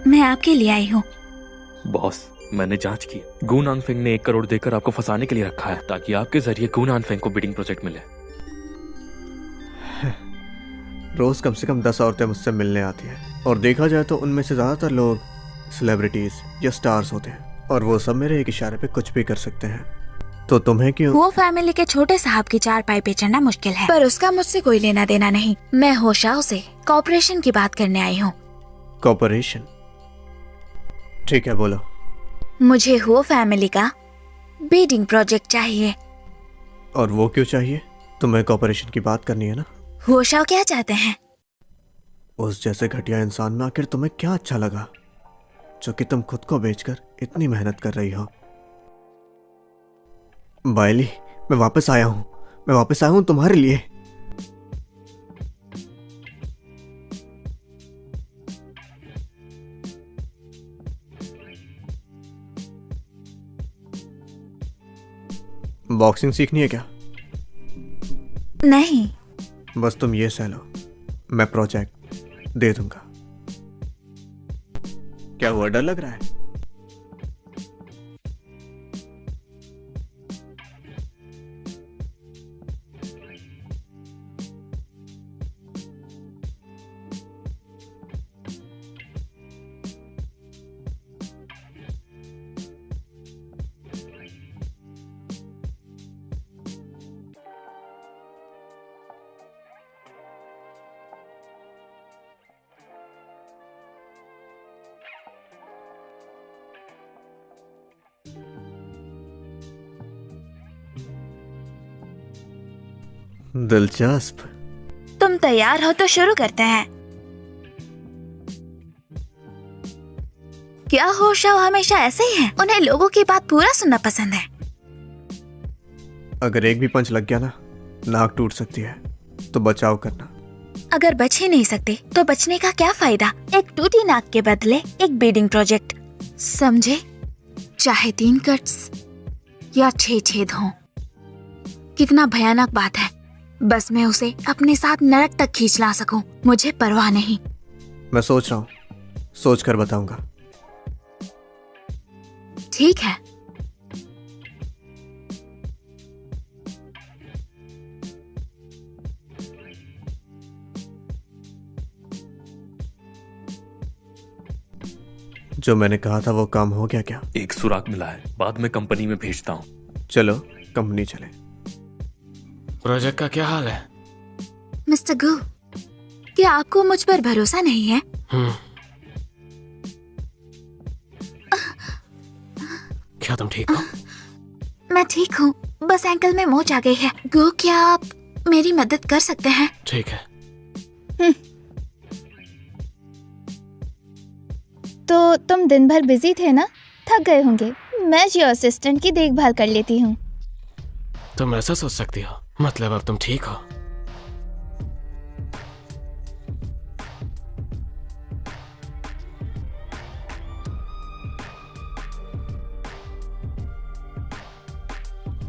मैं आपके लिए आई हूँ। बॉस, मैंने जांच की। गू नानफेंग ने 1 करोड़ देकर आपको फंसाने के लिए रखा है ताकि आपके जरिए गू नानफेंग को बिडिंग प्रोजेक्ट मिले। रोज कम से कम 10 औरतें मुझसे मिलने आती हैं और देखा जाए तो उनमें से ज्यादातर लोग सेलिब्रिटीज या स्टार्स होते हैं। और वो सब मेरे एक इशारे पे कुछ भी कर सकते हैं, तो तुम्हें क्यों? वो फैमिली के छोटे साहब की चारपाई पे चढ़ना मुश्किल है, पर उसका मुझसे कोई लेना देना नहीं। मैं होशाओ से कॉपरेशन की बात करने आई हूँ। कॉपरेशन? ठीक है, बोलो। मुझे हो फैमिली का बीडिंग प्रोजेक्ट चाहिए। और वो क्यों चाहिए? तुम्हें कॉपरेशन की बात करनी है ना? होशाओ क्या चाहते हैं? उस जैसे घटिया इंसान में आखिर तुम्हें क्या अच्छा लगा जो कि तुम खुद को बेचकर इतनी मेहनत कर रही हो? बायली, मैं वापस आया हूँ तुम्हारे लिए। बॉक्सिंग सीखनी है क्या? नहीं। बस तुम ये सह लो, मैं प्रोजेक्ट दे दूंगा। क्या हुआ, डर लग रहा है? दिलचस्प। तुम तैयार हो तो शुरू करते हैं। क्या होशाओ हमेशा ऐसे ही है? उन्हें लोगों की बात पूरा सुनना पसंद है। अगर एक भी पंच लग गया ना, नाक टूट सकती है, तो बचाव करना। अगर बच ही नहीं सकते तो बचने का क्या फायदा? एक टूटी नाक के बदले एक बीडिंग प्रोजेक्ट, समझे? चाहे 3 कट्स या 6 छेद हों। कितना भयानक बात है, बस मैं उसे अपने साथ नरक तक खींच ला सकूं, मुझे परवाह नहीं। मैं सोच रहा हूँ, सोच कर बताऊंगा। ठीक है। जो मैंने कहा था वो काम हो गया क्या? एक सुराग मिला है, बाद में कंपनी में भेजता हूँ। चलो कंपनी चले। प्रोजेक्ट का क्या हाल है? मिस्टर गू, क्या आपको मुझ पर भरोसा नहीं है? क्या तुम ठीक हो? मैं ठीक हूँ, बस एंकल में मोच आ गई है। गो, क्या आप मेरी मदद कर सकते हैं? ठीक है। तो तुम दिन भर बिजी थे ना, थक गए होंगे। मैं जियो असिस्टेंट की देखभाल कर लेती हूँ। तुम ऐसा सोच सकती हो? मतलब अब तुम ठीक हो?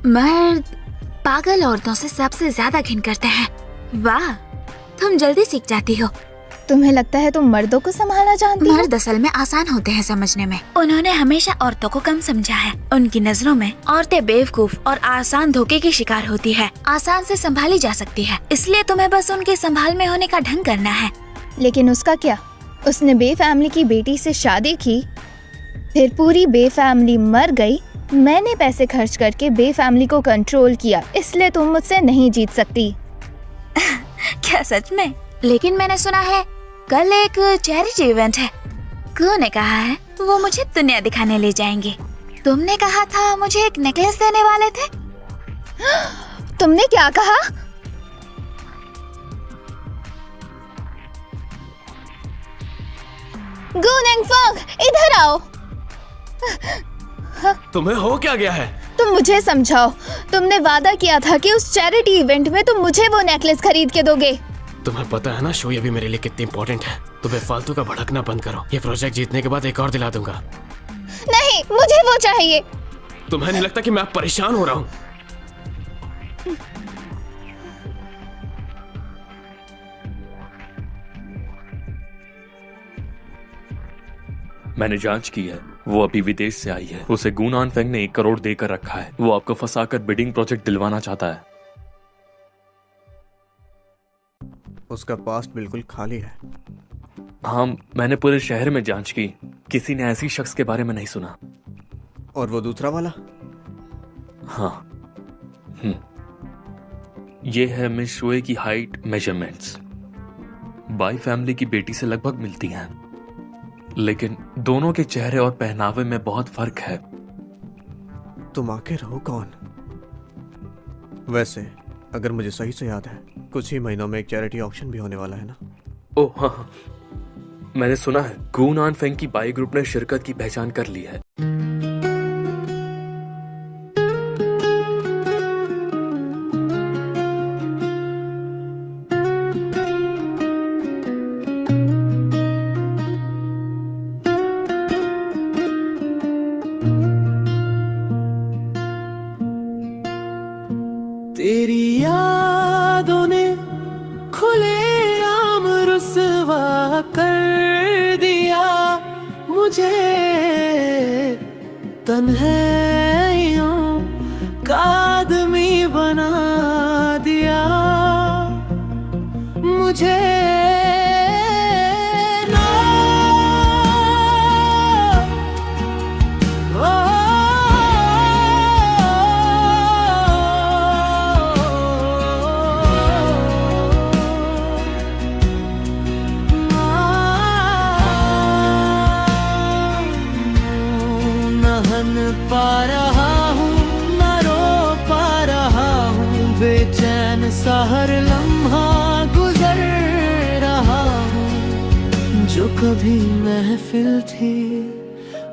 मर्द पागल औरतों से सबसे ज्यादा घिन करते हैं। वाह, तुम जल्दी सीख जाती हो। तुम्हें लगता है तुम मर्दों को संभालना जानती हो? मर्द असल में आसान होते हैं समझने में। उन्होंने हमेशा औरतों को कम समझा है। उनकी नजरों में औरतें बेवकूफ और आसान धोखे की शिकार होती है। आसान से संभाली जा सकती है, इसलिए तुम्हें बस उनके संभाल में होने का ढंग करना है। लेकिन उसका क्या? उसने बे फैमिली की बेटी से शादी की, फिर पूरी बे फैमिली मर गई। मैंने पैसे खर्च करके बे फैमिली को कंट्रोल किया, इसलिए तुम मुझसे नहीं जीत सकती। क्या सच में? लेकिन मैंने सुना है कल एक चैरिटी इवेंट है। कू ने कहा है वो मुझे दुनिया दिखाने ले जाएंगे। तुमने कहा था मुझे एक नेकलेस देने वाले थे। तुमने क्या कहा? गू नेंगफंग, इधर आओ। तुम्हें हो क्या गया है? तुम मुझे समझाओ। तुमने वादा किया था कि उस चैरिटी इवेंट में तुम मुझे वो नेकलेस खरीद के दोगे। तुम्हें पता है ना शो अभी मेरे लिए कितनी इम्पोर्टेंट है। तुम्हें फालतू का भड़कना बंद करो। ये प्रोजेक्ट जीतने के बाद एक और दिला दूंगा। नहीं, मुझे वो चाहिए। तुम्हें नहीं लगता कि मैं अब परेशान हो रहा हूँ? मैंने जांच की है, वो अभी विदेश से आई है। उसे गू नानफेंग ने 1 करोड़ देकर रखा है। वो आपको फंसाकर बिडिंग प्रोजेक्ट दिलवाना चाहता है। उसका पास्ट बिल्कुल खाली है। हाँ, मैंने पूरे शहर में जांच की, किसी ने ऐसी शख्स के बारे में नहीं सुना। और वो दूसरा वाला? हाँ। ये है मिस शुए की हाइट मेजरमेंट्स। बाई फैमिली की बेटी से लगभग मिलती हैं, लेकिन दोनों के चेहरे और पहनावे में बहुत फर्क है। तुम आखिर हो कौन? वैसे अगर मुझे सही से याद है, कुछ ही महीनों में एक चैरिटी ऑक्शन भी होने वाला है ना? ओह हाँ, मैंने सुना है गून आन फेंग की बाई ग्रुप ने शिरकत की पहचान कर ली है। तेरी यादों ने खुले आम रुसवा कर दिया मुझे, तन्हाइयों का आदमी बना दिया मुझे। पा रहा हूँ न रो पा रहा हूँ, बेचैन सा हर लम्हा गुजर रहा हूँ। जो कभी महफिल थी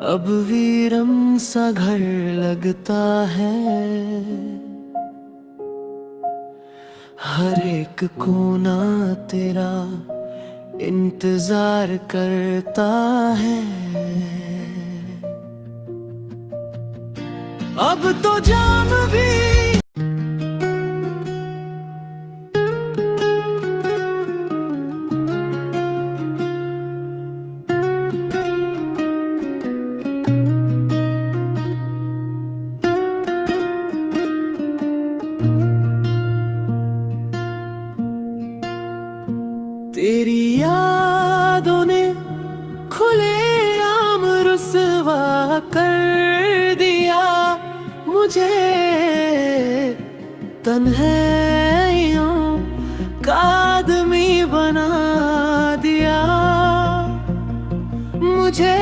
अब वीरम सा घर लगता है, हर एक कोना तेरा इंतजार करता है। अब तो जाम भी तेरी यादों ने खुले आम रुसवा कर दिया मुझे, तन्हाइयों का आदमी बना दिया मुझे।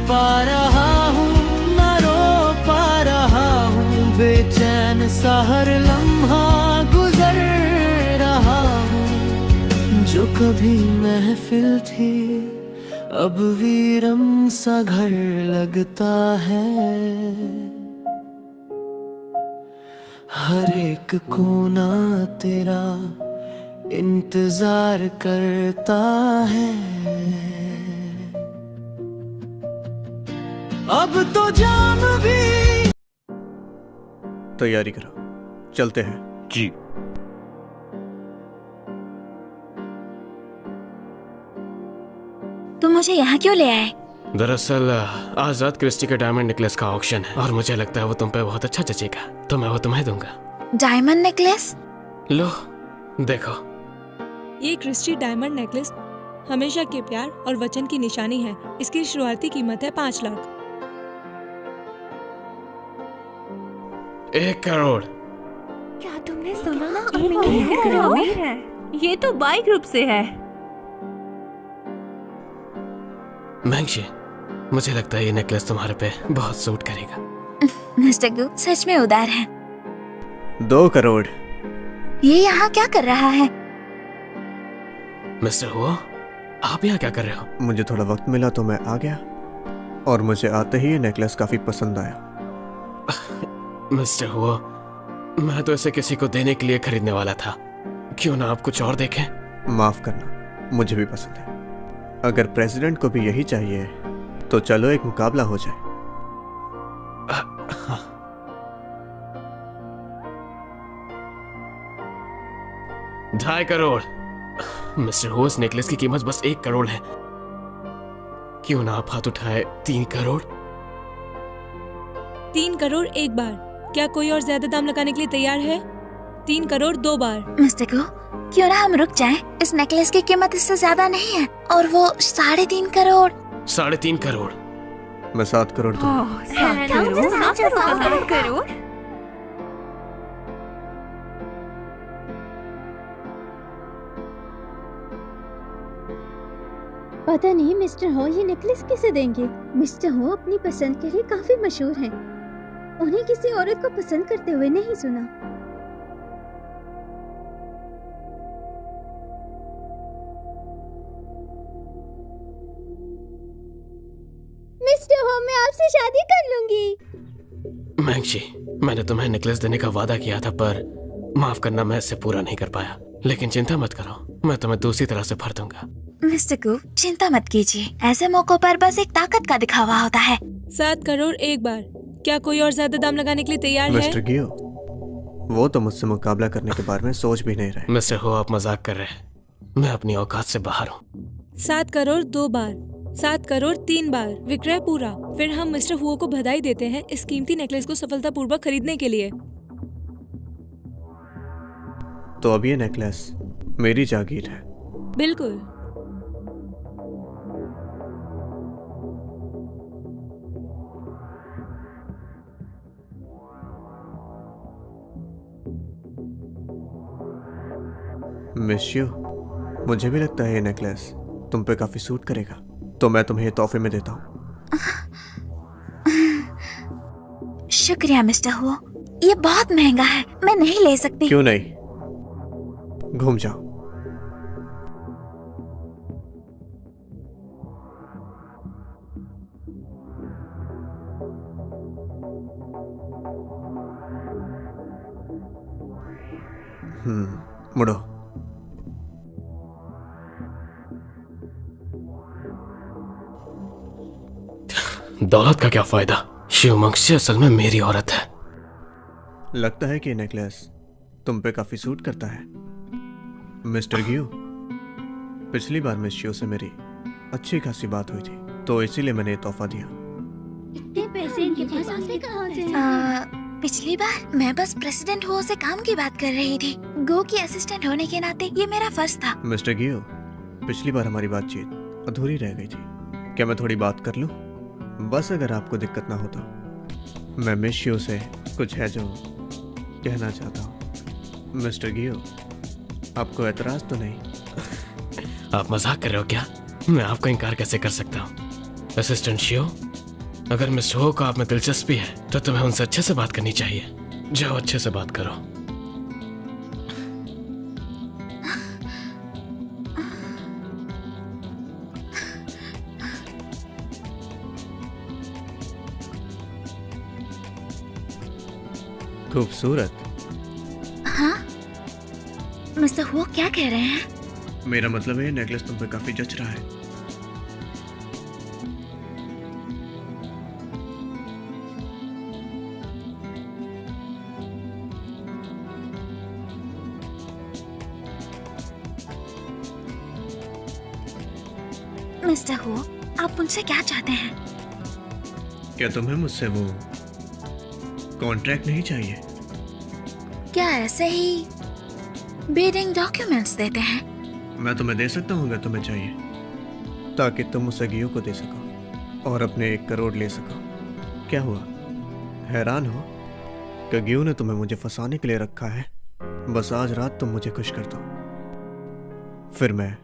पा रहा हूँ न रो पा रहा हूँ, बेचैन सा हर लम्हा गुजर रहा हूँ। जो कभी महफिल थी अब वीरम सा घर लगता है, हर एक कोना तेरा इंतजार करता है। अब तो जाम भी तैयारी करो, चलते हैं। जी। तुम मुझे यहाँ क्यों ले आए? दरअसल आजाद क्रिस्टी के डायमंड नेकलेस का ऑक्शन है और मुझे लगता है वो तुम पे बहुत अच्छा जचेगा, तो मैं वो तुम्हें दूंगा। Diamond necklace? लो देखो। ये क्रिस्टी डायमंड नेकलेस हमेशा के प्यार और वचन की निशानी है। इसकी शुरुआती कीमत है 5 लाख। 1 करोड़। क्या तुमने सुना ना? 1 करोड़ है। ये तो बाई ग्रुप से है। मैंगशी, मुझे लगता है ये नेकलेस तुम्हारे पे बहुत सूट करेगा। मिस्टर गु सच में उदार है। 2 करोड़। ये यहाँ क्या कर रहा है? मिस्टर हुओ, आप यहाँ क्या कर रहे हो? मुझे थोड़ा वक्त मिला तो मैं आ गया, और मुझे आते ही ये नेकलेस काफी पसंद आया। मिस्टर हुओ, मैं तो इसे किसी को देने के लिए खरीदने वाला था। क्यों ना आप कुछ और देखें? माफ करना, मुझे भी पसंद है। अगर प्रेसिडेंट को भी यही चाहिए तो चलो एक मुकाबला हो जाए। 2.5 करोड़। मिस्टर हो, इस नेकलेस की कीमत बस 1 करोड़ है। क्यों ना आप हाथ उठाए 3 करोड़? 3 करोड़ एक बार। क्या कोई और ज्यादा दाम लगाने के लिए तैयार है? 3 करोड़ 2 बार। मिस्टर को, क्यों ना हम रुक जाएं? इस नेकलेस की कीमत इससे ज्यादा नहीं है, और वो 3.5 करोड़। 3.5 करोड़। मैं 7 करोड़ दूंगा। 7 करोड़। पता नहीं मिस्टर हो ये नेकलेस किसे देंगे। मिस्टर हो अपनी पसंद के लिए काफी मशहूर हैं। उन्हें किसी औरत को पसंद करते हुए नहीं सुना। मिस्टर हो, मैं आपसे शादी कर लूंगी। मैंगजी, मैंने तुम्हें नेकलेस देने का वादा किया था, पर माफ करना, मैं इससे पूरा नहीं कर पाया। लेकिन चिंता मत करो, मैं तुम्हें दूसरी तरह से भर दूंगा। मिस्टर को, चिंता मत कीजिए, ऐसे मौकों पर बस एक ताकत का दिखावा होता है। 7 करोड़ एक बार। क्या कोई और ज्यादा दाम लगाने के लिए तैयार है? मिस्टर गियो, वो तो मुझसे मुकाबला करने के बारे में सोच भी नहीं रहे। मिस्टर हो, आप मजाक कर रहे हैं। मैं अपनी औकात से बाहर हूँ। 7 करोड़ 2 बार। 7 करोड़ 3 बार। विक्रय पूरा। फिर हम मिस्टर हुओ को बधाई देते हैं इस कीमती नेकलेस को सफलतापूर्वक खरीदने के लिए। तो अब ये नेकलेस मेरी जागीर है। बिल्कुल। मिशियो, मुझे भी लगता है ये नेकलेस तुम पे काफी सूट करेगा, तो मैं तुम्हें ये तोहफे में देता हूँ। शुक्रिया मिस्टर हो, ये बहुत महंगा है, मैं नहीं ले सकती। क्यों नहीं, घूम जाओ। मुड़ो। दौलत का क्या फायदा? शिवमंशी असल में मेरी औरत है। लगता है कि नेकलेस तुम पे काफी सूट करता है। मिस्टर गियो, पिछली बार मिस शियो से मेरी अच्छी खासी बात हुई थी, तो इसीलिए मैंने ये तोहफा दिया। इतने पैसे इनके पास आते कहाँ से? पिछली बार मैं बस प्रेसिडेंट हो से काम की बात कर रही थी। गो की असिस्टेंट होने के नाते ये मेरा फर्ज था। मिस्टर गियो, पिछली बार हमारी बातचीत अधूरी रह गई थी। क्या मैं थोड़ी बात कर लूं? बस अगर आपको दिक्कत ना हो तो। मैं मिस शियो से कुछ है जो कहना चाहता हूँ। मिस्टर गियो, आपको एतराज तो नहीं? आप मजाक कर रहे हो क्या? मैं आपको इनकार कैसे कर सकता हूँ? असिस्टेंट शियो, अगर मिस्टर हो को आप में दिलचस्पी है तो तुम्हें उनसे अच्छे से बात करनी चाहिए। जाओ, अच्छे से बात करो। खूबसूरत। हाँ मिस्टर हो, क्या कह रहे हैं? मेरा मतलब है नेकलेस तुम पे काफी जच रहा है। मिस्टर हो, आप उनसे क्या चाहते हैं? क्या तुम्हें मुझसे वो कॉन्ट्रैक्ट नहीं चाहिए? क्या ऐसे ही बीडिंग डॉक्यूमेंट्स देते हैं? मैं तुम्हें दे सकता हूँ अगर तुम्हें चाहिए, ताकि तुम उसे गियो को दे सको और अपने 1 करोड़ ले सको। क्या हुआ, हैरान हो कि गियो ने तुम्हें मुझे फंसाने के लिए रखा है? बस आज रात तुम मुझे खुश कर दो, फिर मैं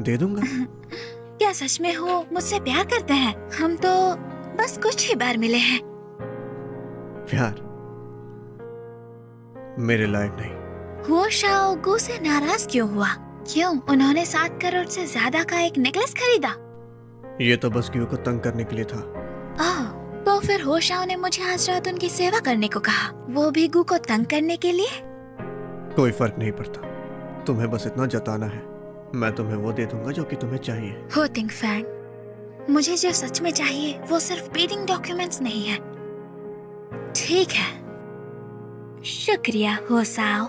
दे दूंगा। क्या सच में हो मुझसे प्यार करते हैं? हम तो बस कुछ ही बार मिले हैं। प्यार मेरे लायक नहीं। हो शाओ गो से नाराज क्यों हुआ? क्यों उन्होंने 7 करोड़ से ज्यादा का एक नेकलेस खरीदा? ये तो बस गियो को तंग करने के लिए था। ओह, तो फिर हो शाओ ने मुझे आज रात उनकी सेवा करने को कहा, वो भी गु को तंग करने के लिए? कोई फर्क नहीं पड़ता, तुम्हें बस इतना जताना है, मैं तुम्हें वो दे दूंगा जो कि तुम्हें चाहिए। हो थिंग फैंग, मुझे जो सच में चाहिए वो सिर्फ बीडिंग डॉक्यूमेंट्स नहीं है। ठीक है, शुक्रिया हो साओ।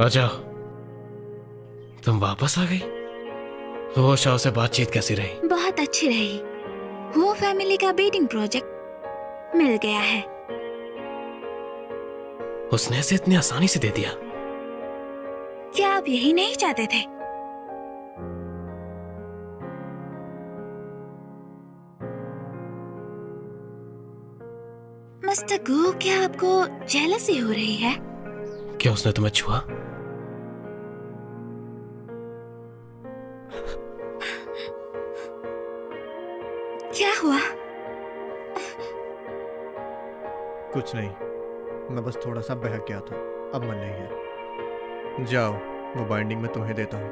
आ जाओ। तुम वापस आ गई? वो शाह से बातचीत कैसी रही? बहुत अच्छी रही। वो फैमिली का बेटिंग प्रोजेक्ट मिल गया है। उसने इसे इतनी आसानी से दे दिया? क्या आप यही नहीं चाहते थे? मिस्टर गो, क्या आपको जेलसी हो रही है? क्या उसने तुम्हें छुआ? क्या हुआ? कुछ नहीं, मैं बस थोड़ा सा बहक गया था। अब मन नहीं है। जाओ, वो बाइंडिंग मैं तुम्हें देता हूँ।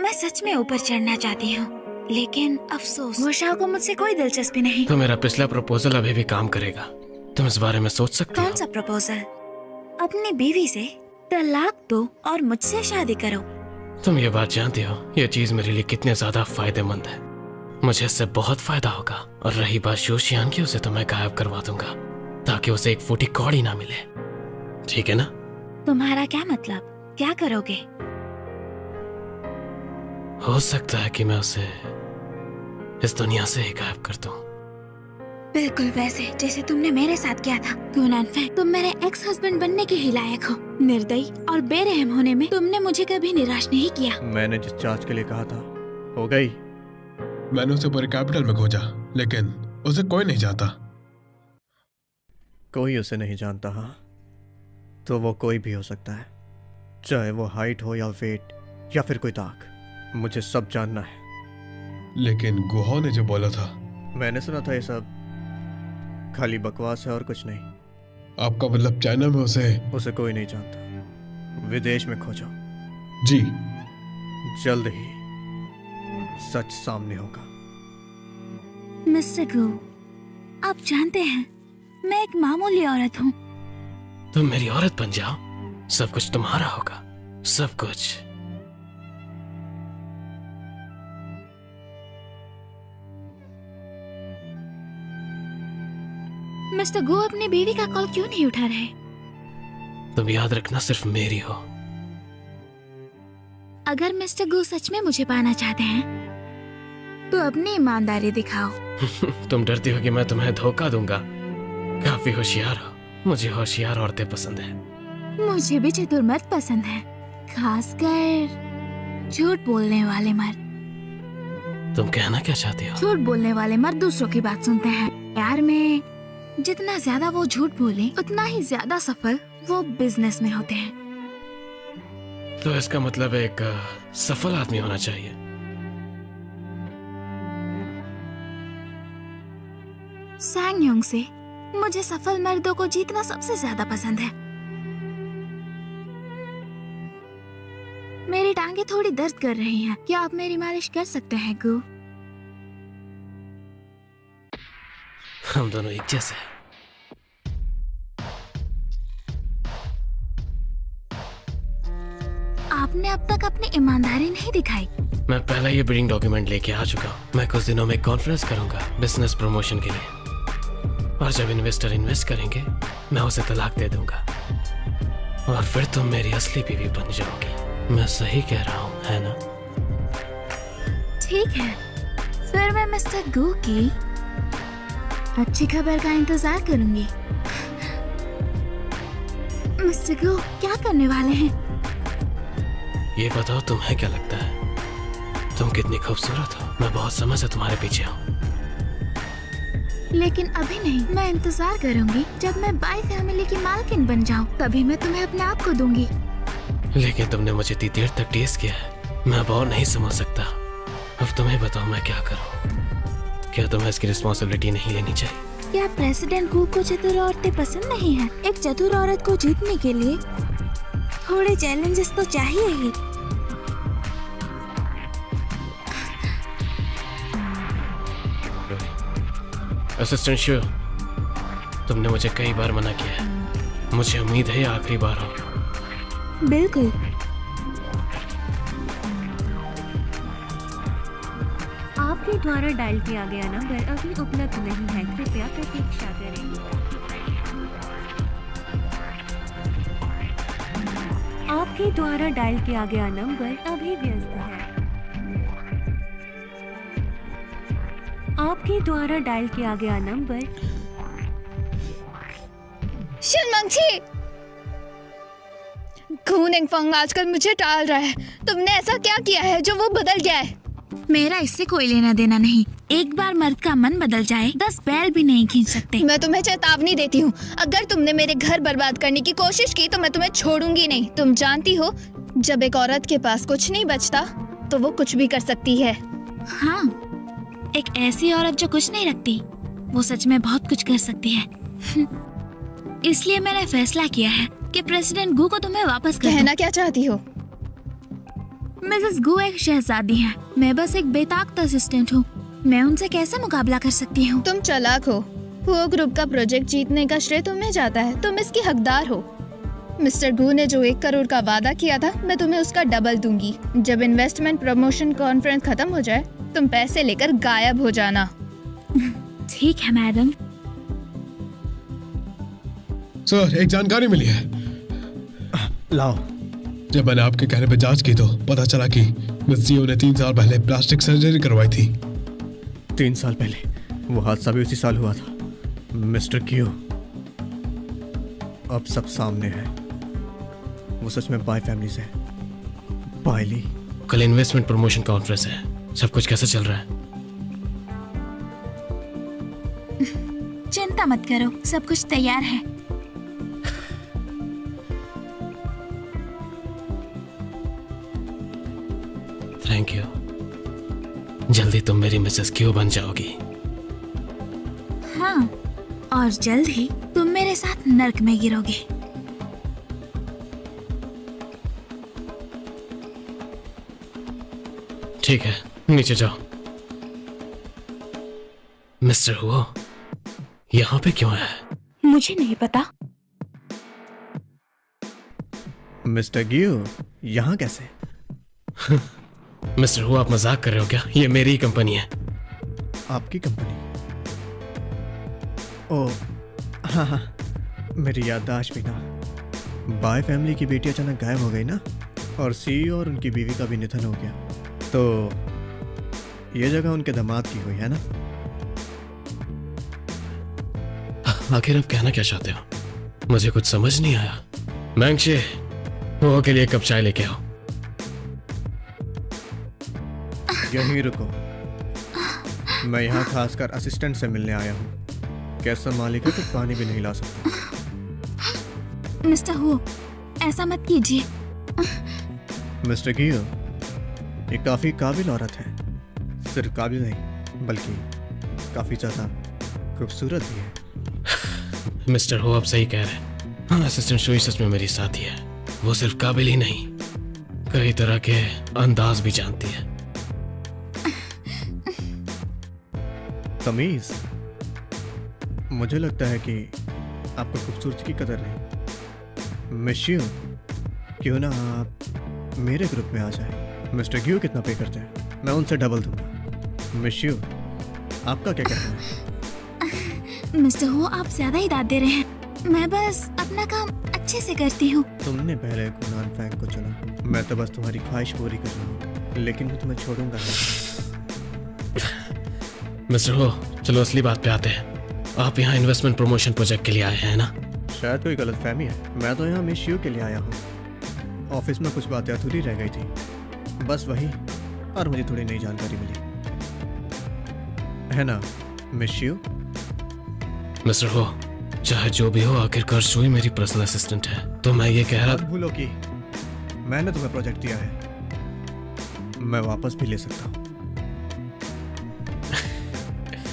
मैं सच में ऊपर चढ़ना चाहती हूँ, लेकिन अफसोस वो शाह को मुझसे कोई दिलचस्पी नहीं। तो मेरा पिछला प्रपोजल अभी भी काम करेगा? तुम इस बारे में सोच सकते हो? कौन सा प्रपोजल? अपनी बीवी से तलाक दो और मुझसे शादी करो। तुम ये बात जानती हो ये चीज मेरे लिए कितने ज्यादा फायदेमंद है। मुझे इससे बहुत फायदा होगा। और रही बात शोशियान की, उसे तो मैं गायब करवा दूंगा ताकि उसे एक फूटी कौड़ी ना मिले। ठीक है ना? तुम्हारा क्या मतलब? क्या करोगे? हो सकता है कि मैं उसे इस दुनिया से ही गायब कर दूं। बिल्कुल वैसे जैसे तुमने मेरे साथ किया था। गुनान फैन, तुम मेरे एक्स हस्बैंड बनने के ही लायक हो। निर्दयी और बेरहम होने में तुमने मुझे कभी निराश नहीं किया। मैंने जिस चार्ज के लिए कहा था हो गई। मैंने उसे पूरे कैपिटल में खोजा, लेकिन उसे कोई नहीं जानता। कोई उसे नहीं जानता? हाँ, तो वो कोई भी हो सकता है, चाहे वो हाइट हो या वेट या फिर कोई दाग। मुझे सब जानना है। लेकिन गुहा ने जो बोला था, मैंने सुना था ये सब खाली बकवास है और कुछ नहीं। आपका मतलब चाइना में उसे कोई नहीं जानता। विदेश में खोजो। जी, जल्द ही सच सामने होगा। मिस्टर गो, आप जानते हैं मैं एक मामूली औरत हूँ। तुम मेरी औरत बन जाओ, सब कुछ तुम्हारा होगा, सब कुछ। मिस्टर गो अपनी बीवी का कॉल क्यों नहीं उठा रहे? तुम याद रखना सिर्फ मेरी हो। अगर मिस्टर गो सच में मुझे पाना चाहते हैं तो अपनी ईमानदारी दिखाओ। तुम डरती हो कि मैं तुम्हें धोखा दूंगा। काफी होशियार हो। मुझे होशियार औरतें पसंद है। मुझे भी चतुर मर्द पसंद है, खासकर झूठ बोलने वाले मर्द। तुम कहना क्या चाहती हो? झूठ बोलने वाले मर्द दूसरों की बात सुनते हैं। प्यार में जितना ज्यादा वो झूठ बोले उतना ही ज्यादा सफल वो बिजनेस में होते हैं। तो इसका मतलब एक सफल आदमी होना चाहिए। सांग से मुझे सफल मर्दों को जीतना सबसे ज्यादा पसंद है। मेरी टांगे थोड़ी दर्द कर रही हैं। क्या आप मेरी मालिश कर सकते हैं गो? हम दोनों एक जैसे हैं। आपने अब तक अपनी ईमानदारी नहीं दिखाई। मैं पहले ये बिडिंग डॉक्यूमेंट लेके आ चुका हूँ। मैं कुछ दिनों में कॉन्फ्रेंस करूंगा बिजनेस प्रमोशन के लिए, और जब इन्वेस्टर इन्वेस्ट करेंगे मैं उसे तलाक दे दूंगा और फिर तुम मेरी असली बीवी बन जाओगी। मैं सही कह रहा हूँ, है ना? ठीक है, फिर मैं मिस्टर गो की अच्छी खबर का इंतजार करूंगी। मिस्टर गो, क्या करने वाले हैं? ये बताओ तुम्हें क्या लगता है? तुम कितनी खूबसूरत हो। मैं बहुत समय से तुम्हारे पीछे हूँ। लेकिन अभी नहीं, मैं इंतजार करूंगी जब मैं बाई फैमिली की मालकिन बन जाऊं, तभी मैं तुम्हें अपने आप को दूंगी। लेकिन तुमने मुझे इतनी देर तक टेस्ट किया है, मैं अब और नहीं समझ सकता। अब तुम्हें बताओ मैं क्या करूं? क्या तुम्हें इसकी रिस्पॉन्सिबिलिटी नहीं लेनी चाहिए? क्या प्रेसिडेंट गो को चतुर औरतें पसंद नहीं है? एक चतुर औरत को जीतने के लिए थोड़े चैलेंजेस तो चाहिए ही। असिस्टेंट शो, तुमने मुझे कई बार मना किया है। मुझे उम्मीद है ये आखिरी बार हो। बिल्कुल। आपके द्वारा डायल किया गया नंबर अभी उपलब्ध नहीं है, कृपया प्रतीक्षा करें। आपके द्वारा डायल किया गया नंबर अभी व्यस्त है। आपके द्वारा डायल किया गया नंबर। शिलमंगछी, गु नेंगफंग आजकल मुझे टाल रहा है। तुमने ऐसा क्या किया है जो वो बदल गया है? मेरा इससे कोई लेना देना नहीं। एक बार मर्द का मन बदल जाए 10 बैल भी नहीं खींच सकते। मैं तुम्हें चेतावनी देती हूँ, अगर तुमने मेरे घर बर्बाद करने की कोशिश की तो मैं तुम्हें छोड़ूंगी नहीं। तुम जानती हो, जब एक औरत के पास कुछ नहीं बचता तो वो कुछ भी कर सकती है। हाँ, एक ऐसी औरत जो कुछ नहीं रखती, वो सच में बहुत कुछ कर सकती है। इसलिए मैंने फैसला किया है कि प्रेसिडेंट गु को तुम्हें वापस कर दूं। कहना क्या चाहती हो? मिसेस गु एक शहजादी है, मैं बस एक बेताकत असिस्टेंट हूँ। मैं उनसे कैसे मुकाबला कर सकती हूँ? तुम चालाक हो। वो ग्रुप का प्रोजेक्ट जीतने का श्रेय तुम्हें जाता है, तुम इसकी हकदार हो। मिस्टर गु ने जो 1 करोड़ का वादा किया था, मैं तुम्हें उसका डबल दूंगी। जब इन्वेस्टमेंट प्रमोशन कॉन्फ्रेंस खत्म हो जाए, तुम पैसे लेकर गायब हो जाना। ठीक है मैडम। सर, एक जानकारी मिली है। लाओ। जब मैंने आपके कहने पे जांच की तो पता चला कि मिस जियो ने 3 साल पहले प्लास्टिक सर्जरी करवाई थी। 3 साल पहले? वो हादसा भी उसी साल हुआ था। मिस्टर क्यू, अब सब सामने है। वो सच में बाय फैमिली से है। बायली। कल इन्वेस्टमेंट प्रमोशन कॉन्फ्रेंस है। सब कुछ कैसे चल रहा है? चिंता मत करो, सब कुछ तैयार है। Thank you. जल्दी तुम मेरी मिसेस क्यू बन जाओगी। हाँ, और जल्द ही तुम मेरे साथ नर्क में गिरोगे। ठीक है, नीचे जाओ। मिस्टर हुओ, यहाँ पे क्यों है? मुझे नहीं पता। मिस्टर गियो, यहाँ कैसे? मिस्टर हुआ, आप मजाक कर रहे हो क्या? ये मेरी ही कंपनी है। आपकी कंपनी? ओह हाँ हाँ, मेरी याददाश्त भी ना। बाय फैमिली की बेटी अचानक गायब हो गई ना, और सीईओ और उनकी बीवी का भी निधन हो गया, तो ये जगह उनके दामाद की हुई है ना? आखिर आप कहना क्या चाहते हो? मुझे कुछ समझ नहीं आया। मैंगशे, वो के लिए कप चाय लेके आओ। यहीं रुको, मैं यहाँ खासकर असिस्टेंट से मिलने आया हूँ। कैसा मालिक है, कुछ पानी भी नहीं ला सकता। मिस्टर हो, ऐसा मत कीजिए। मिस्टर गियो, ये काफी काबिल औरत है। सिर्फ काबिल नहीं, बल्कि काफी ज्यादा खूबसूरत भी है। मिस्टर हो, आप सही कह रहे हैं। हाँ, असिस्टेंट शोई सच में मेरी साथी है। वो सिर्फ काबिल ही नहीं, कई तरह के अंदाज भी जानती है। तमीज, मुझे लगता है कि आपको खूबसूरती की कदर नहीं। मिशियो, क्यों ना आप मेरे ग्रुप में आ जाए। मिस्टर ग्यू कितना पे करते हैं, मैं उनसे डबल दूंगा। मिशियो, आपका क्या कहना है? मिस्टर हो, आप ज्यादा ही दाद दे रहे हैं। मैं बस अपना काम अच्छे से करती हूँ। तुमने पहले गुनान फैंग को चुना, मैं तो बस तुम्हारी ख्वाहिश पूरी कर रहा हूँ, लेकिन मैं तुम्हें छोड़ूंगा नहीं। मिस्टर हो, चलो असली बात पे आते हैं। आप यहाँ इन्वेस्टमेंट प्रमोशन प्रोजेक्ट के लिए आए हैं ना? शायद कोई गलतफहमी है। मैं तो यहाँ मिशियो के लिए आया हूँ। ऑफिस में कुछ बातें अधूरी रह गई थी, बस वही, और मुझे थोड़ी नई जानकारी मिली, है ना मिशियो? मिस्टर हो, चाहे जो भी हो, आखिरकार शोई मेरी पर्सनल असिस्टेंट है, तो मैं ये कह रहा मत भूलो कि मैंने तुम्हें प्रोजेक्ट दिया है, मैं वापस भी ले सकता हूँ।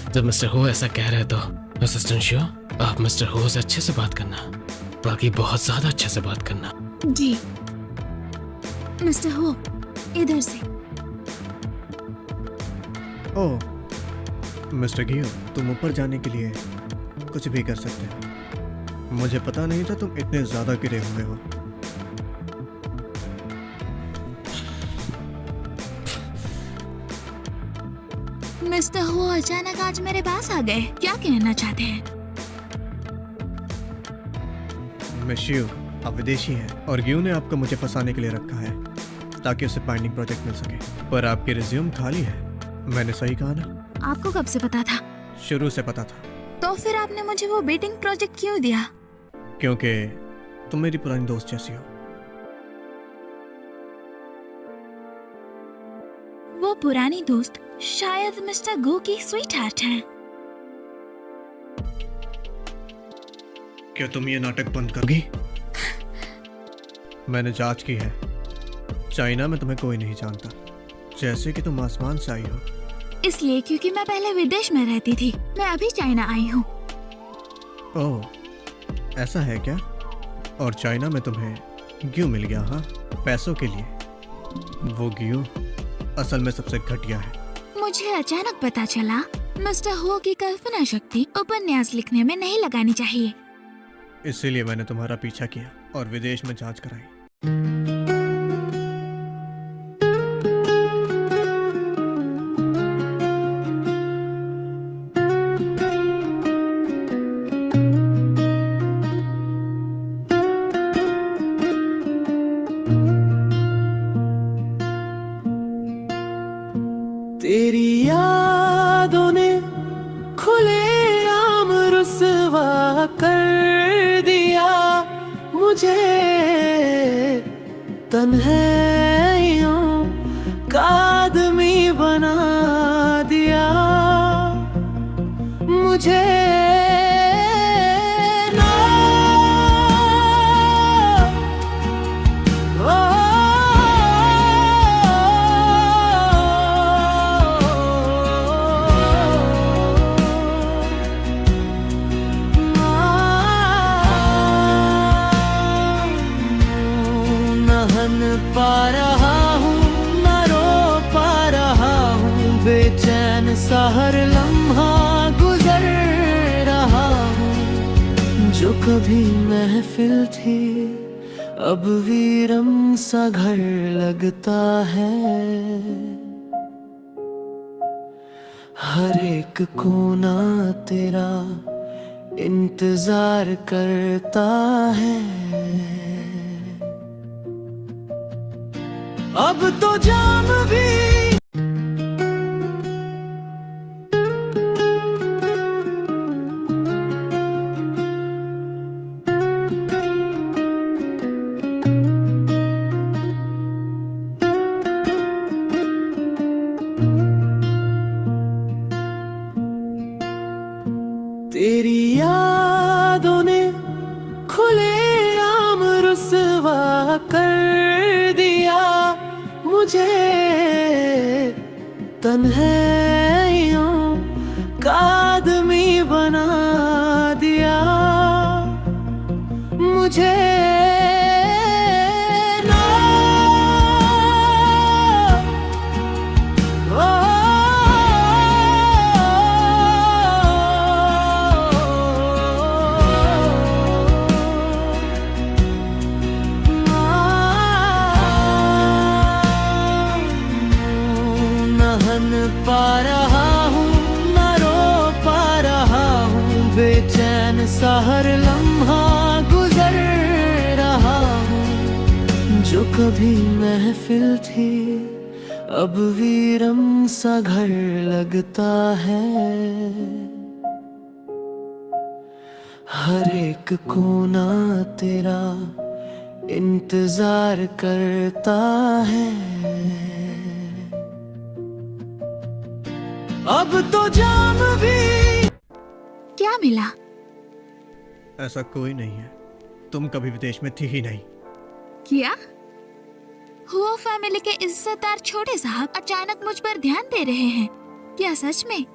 जब मिस्टर हो ऐसा कह रहे तो असिस्टेंट शो, आप मिस्टर हो से अच्छे से बात करना, बाकी बहुत ज्यादा अच्छे से बात करना। जी मिस्टर हो, इधर से। ओह मिस्टर गियो, तुम ऊपर जाने के लिए कुछ भी कर सकते हो। मुझे पता नहीं था तुम इतने ज्यादा गिरे हुए हो। मिस्टर हो अचानक आज मेरे पास आ गए, क्या कहना चाहते हैं? मिशियो, आप विदेशी हैं और ग्यू ने आपको मुझे फंसाने के लिए रखा है ताकि उसे बाइंडिंग प्रोजेक्ट मिल सके, पर आपकी रिज्यूम खाली है। मैंने सही कहा ना? आपको कब से पता था? शुरू से पता था। तो फिर आपने मुझे वो बेटिंग प्रोजेक्ट क्यों दिया? क्योंकि तुम मेरी पुरानी दोस्त जैसी हो। वो पुरानी दोस्त शायद मिस्टर गो की स्वीट हार्ट है। क्या तुम ये नाटक बंद करोगी? मैंने जांच की है, चाइना में तुम्हें कोई नहीं जानता, जैसे कि तुम आसमान से आई हो। इसलिए क्योंकि मैं पहले विदेश में रहती थी, मैं अभी चाइना आई हूँ। ओह, ऐसा है क्या? और चाइना में तुम्हें ग्यू मिल गया? हाँ, पैसों के लिए। वो ग्यू असल में सबसे घटिया है। मुझे अचानक पता चला मिस्टर हो की कल्पना शक्ति उपन्यास लिखने में नहीं लगानी चाहिए। इसीलिए मैंने तुम्हारा पीछा किया और विदेश में जांच कराई। तेरी यादों ने खुले आम रुसवा कर दिया मुझे, तन्हाइयों का आदमी बना दिया मुझे। पा रहा हूँ न रो पा रहा हूँ, बेचैन सा हर लम्हा गुजर रहा हूँ। जो कभी महफिल थी अब वीरम सा घर लगता है, हर एक कोना तेरा इंतजार करता है। अब तो जाम भी तेरी यादों ने खुले आम रुसवा कर दिया मुझे, तन्हाइयों का आदमी बना दिया मुझे। पा रहा हूँ न रो पा रहा हूँ, बेचैन सा हर लम्हा गुजर रहा हूँ। जो कभी महफिल थी अब वीरम सा घर लगता है, हर एक कोना तेरा इंतजार करता है। अब तो जाम भी क्या मिला? ऐसा कोई नहीं है, तुम कभी विदेश में थी ही नहीं। क्या हुआ? फैमिली के इज्जतदार छोटे साहब अचानक मुझ पर ध्यान दे रहे हैं। क्या सच में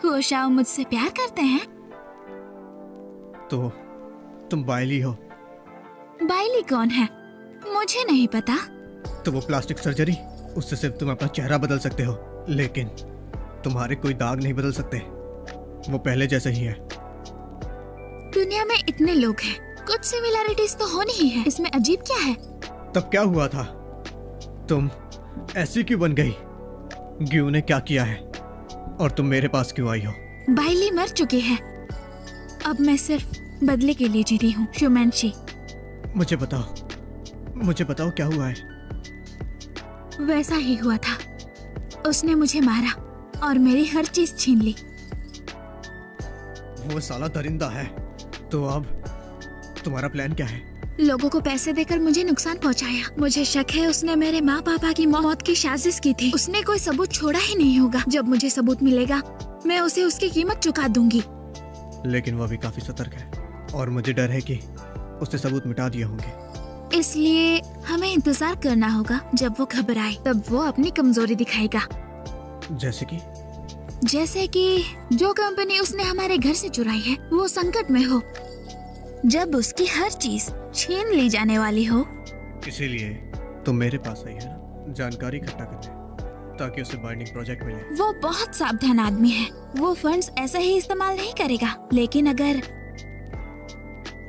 हुआ शाओ मुझसे प्यार करते हैं? तो तुम बाइली हो? बाइली कौन है? मुझे नहीं पता। तो वो प्लास्टिक सर्जरी, उससे सिर्फ तुम अपना चेहरा बदल सकते हो, लेकिन तुम्हारे कोई दाग नहीं बदल सकते, वो पहले जैसे ही है। दुनिया में इतने लोग हैं, कुछ सिमिलैरिटीज तो होनी ही है, इसमें अजीब क्या है? तब क्या हुआ था? तुम ऐसी क्यों बन गई? ग्यू ने क्या किया है और तुम मेरे पास क्यों आई हो? बाइली मर चुकी है, अब मैं सिर्फ बदले के लिए जीती हूँ। शुमैंशी, मुझे बताओ क्या हुआ है। वैसा ही हुआ था। उसने मुझे मारा और मेरी हर चीज छीन ली। वो साला दरिंदा है। तो अब तुम्हारा प्लान क्या है? लोगों को पैसे देकर मुझे नुकसान पहुंचाया। मुझे शक है उसने मेरे माँ पापा की मौत की साजिश की थी। उसने कोई सबूत छोड़ा ही नहीं होगा। जब मुझे सबूत मिलेगा मैं उसे उसकी कीमत चुका दूंगी। लेकिन वो अभी काफी सतर्क है और मुझे डर है कि उसने सबूत मिटा दिए होंगे। इसलिए हमें इंतजार करना होगा। जब वो घबराए तब वो अपनी कमजोरी दिखाएगा। जैसे कि जो कंपनी उसने हमारे घर से चुराई है वो संकट में हो, जब उसकी हर चीज छीन ली जाने वाली हो। इसीलिए तुम मेरे पास आई है ना, जानकारी इकट्ठा करने, ताकि उसे बाइंडिंग प्रोजेक्ट मिले। वो बहुत सावधान आदमी है। वो फंड्स ऐसे ही इस्तेमाल नहीं करेगा। लेकिन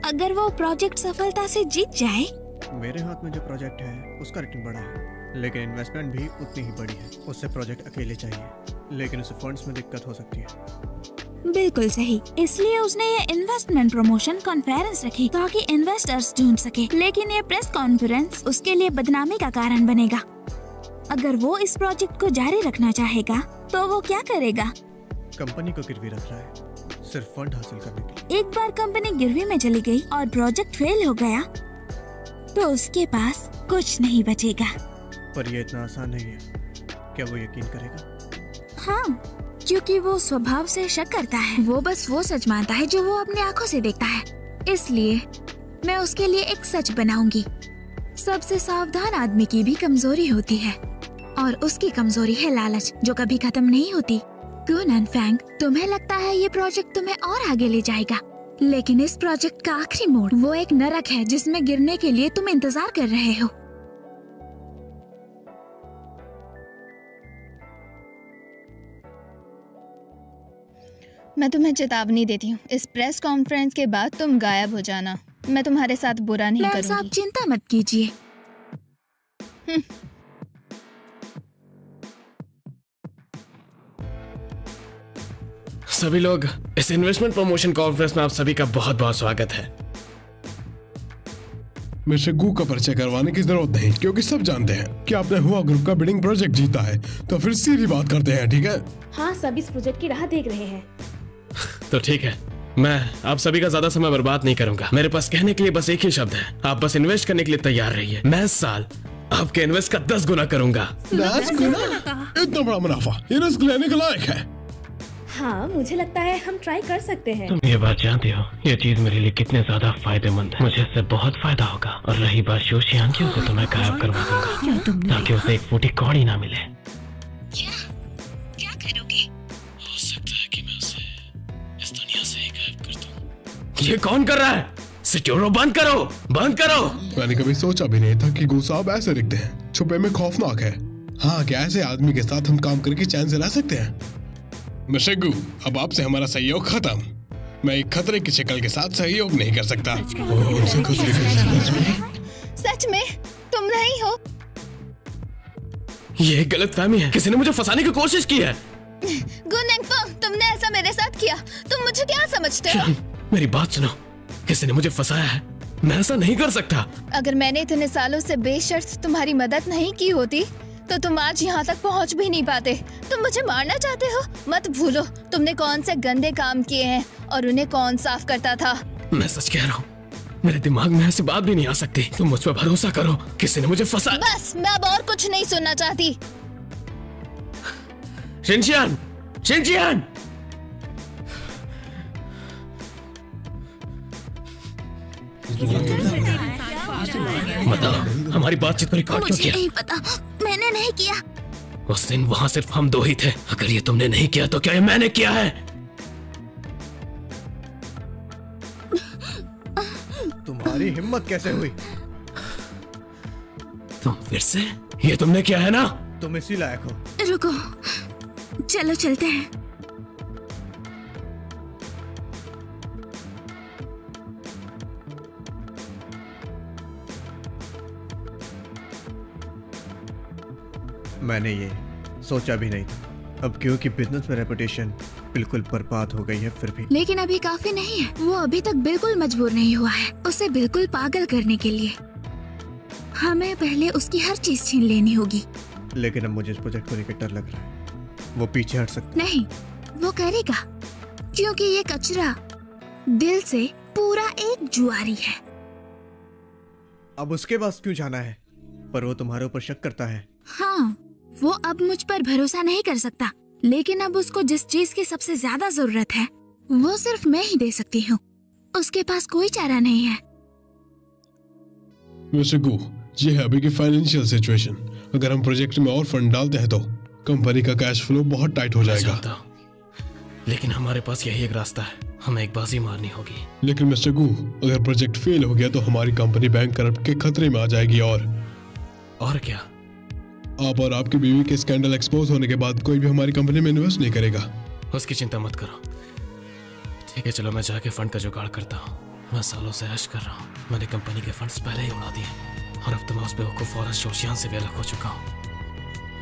अगर वो प्रोजेक्ट सफलता से जीत जाए। मेरे हाथ में जो प्रोजेक्ट है उसका रिटर्न बड़ा है, लेकिन इन्वेस्टमेंट भी उतनी ही बड़ी है। उससे प्रोजेक्ट अकेले चाहिए, लेकिन उसे फंड्स में दिक्कत हो सकती है। बिल्कुल सही। इसलिए उसने ये इन्वेस्टमेंट प्रमोशन कॉन्फ्रेंस रखी ताकि इन्वेस्टर्स ढूंढ सके। लेकिन ये प्रेस कॉन्फ्रेंस उसके लिए बदनामी का कारण बनेगा। अगर वो इस प्रोजेक्ट को जारी रखना चाहेगा तो वो क्या करेगा? कंपनी को गिरवी रख रहा है सिर्फ फंड हासिल करने के लिए। एक बार कंपनी गिरवी में चली गई और प्रोजेक्ट फेल हो गया तो उसके पास कुछ नहीं बचेगा। पर ये इतना आसान नहीं है। क्या वो यकीन करेगा? हाँ, क्योंकि वो स्वभाव से शक करता है। वो बस वो सच मानता है जो वो अपनी आंखों से देखता है। इसलिए मैं उसके लिए एक सच बनाऊंगी। सबसे सावधान आदमी की भी कमजोरी होती है और उसकी कमजोरी है लालच, जो कभी खत्म नहीं होती। गुनन फैंग, तुम्हें लगता है ये प्रोजेक्ट तुम्हें और आगे ले जाएगा, लेकिन इस प्रोजेक्ट का आखिरी मोड़ वो एक नरक है जिसमें गिरने के लिए तुम इंतजार कर रहे हो। मैं तुम्हें चेतावनी देती हूँ, इस प्रेस कॉन्फ्रेंस के बाद तुम गायब हो जाना। मैं तुम्हारे साथ बुरा नहीं करूँगी। आप चिंता मत कीजिए। सभी लोग, इस इन्वेस्टमेंट प्रमोशन कॉन्फ्रेंस में आप सभी का बहुत बहुत स्वागत है। मिस्टर गू का परिचय करवाने की जरूरत नहीं, क्योंकि सब जानते हैं कि आपने हुआ ग्रुप का बिडिंग प्रोजेक्ट जीता है। तो फिर सीधी बात करते हैं, ठीक है? हाँ, सब इस प्रोजेक्ट की राह देख रहे हैं। तो ठीक है, मैं आप सभी का ज्यादा समय बर्बाद नहीं करूंगा। मेरे पास कहने के लिए बस एक ही शब्द है, आप बस इन्वेस्ट करने के लिए तैयार रहिए। मैं इस साल आपके इन्वेस्ट का 10 गुना करूंगा। 10 गुना? इतना बड़ा मुनाफा ये रिस्क लेने के लायक है। हाँ, मुझे लगता है हम ट्राई कर सकते हैं। तुम ये बात जानते हो ये चीज मेरे लिए कितने ज्यादा फायदेमंद है। मुझे इससे बहुत फायदा होगा। और रही बात शोशियांकियों से, तो मैं गायब करवा दूंगा ताकि उसे एक फूटी कौड़ी ना मिले। क्या करोगे? हो सकता है कि मैं उसे इस दुनिया से ही गायब कर दूं। ये कौन कर रहा है? सिक्योरो बंद करो, बंद करो। मैंने कभी सोचा भी नहीं था कि गू साहब ऐसे दिखते हैं। छुपे में खौफनाक है। हाँ, क्या ऐसे आदमी के साथ हम काम करके चैन से रह सकते हैं? मिस्टर गू, अब आपसे हमारा सहयोग खत्म। मैं एक खतरे की शक्ल के साथ सहयोग नहीं कर सकता। सच में तुम नहीं हो? ये एक गलतफहमी है। किसी ने मुझे फंसाने की कोशिश की है। गुननफंग, तुमने ऐसा मेरे साथ किया। तुम मुझे क्या समझते हो? मेरी बात सुनो, किसी ने मुझे फंसाया है। मैं ऐसा नहीं कर सकता। अगर मैंने इतने सालों से बेशर्त तुम्हारी मदद नहीं की होती तो तुम आज यहाँ तक पहुँच भी नहीं पाते। तुम मुझे मारना चाहते हो? मत भूलो तुमने कौन से गंदे काम किए हैं और उन्हें कौन साफ करता था। मैं सच कह रहा हूँ, मेरे दिमाग में ऐसी बात भी नहीं आ सकती। तुम मुझ पर भरोसा करो, किसी ने मुझे फंसाया। बस, मैं अब और कुछ नहीं सुनना चाहती। शिनचियान, शिनचियान! बताओ, हमारी बातचीत को रिकॉर्ड क्यों मुझे किया? नहीं पता, मैंने नहीं किया। उस दिन वहाँ सिर्फ हम दो ही थे। अगर ये तुमने नहीं किया तो क्या ये मैंने किया है? तुम्हारी हिम्मत कैसे हुई? तुम फिर से? ये तुमने किया है ना? तुम इसी लायक हो। रुको, चलो चलते हैं। मैंने ये सोचा भी नहीं था अब क्योंकि बिजनेस में रेपुटेशन बिल्कुल बर्बाद हो गई है, फिर भी लेकिन अभी काफी नहीं है। वो अभी तक बिल्कुल मजबूर नहीं हुआ है उसे बिल्कुल पागल करने के लिए। हमें पहले उसकी हर चीज छीन लेनी होगी। लेकिन अब मुझे इस प्रोजेक्ट को लेकर डर लग रहा है। वो पीछे हट सकता नहीं, वो करेगा, क्योंकि ये कचरा दिल से पूरा एक जुआरी है। अब उसके पास क्यों जाना है? पर वो तुम्हारे ऊपर शक करता है। हाँ, वो अब मुझ पर भरोसा नहीं कर सकता, लेकिन अब उसको जिस चीज की सबसे ज्यादा जरूरत है वो सिर्फ मैं ही दे सकती हूँ। उसके पास कोई चारा नहीं है। मिस्टर गू, ये है अभी की फाइनेंशियल सिचुएशन। अगर हम प्रोजेक्ट में और फंड डालते हैं तो कंपनी का कैश फ्लो बहुत टाइट हो जाएगा। लेकिन हमारे पास यही एक रास्ता है, हमें एक बाजी मारनी होगी। लेकिन मिस्टर गू, अगर प्रोजेक्ट फेल हो गया तो हमारी कंपनी बैंक करप्ट के खतरे में आ जाएगी। और क्या? आप और आपकी बीवी के स्कैंडल एक्सपोज होने के बाद कोई भी हमारी कंपनी में इन्वेस्ट नहीं करेगा। उसकी चिंता मत करो। ठीक है, चलो मैं जाके फंड का जुगाड़ करता हूँ। मैं सालों से ऐश कर रहा हूँ। मैंने कंपनी के फंड्स पहले ही उड़ा दिए और अब तो मैं उस बेवकूफ और शोशियान से भी अलग हो चुका हूँ।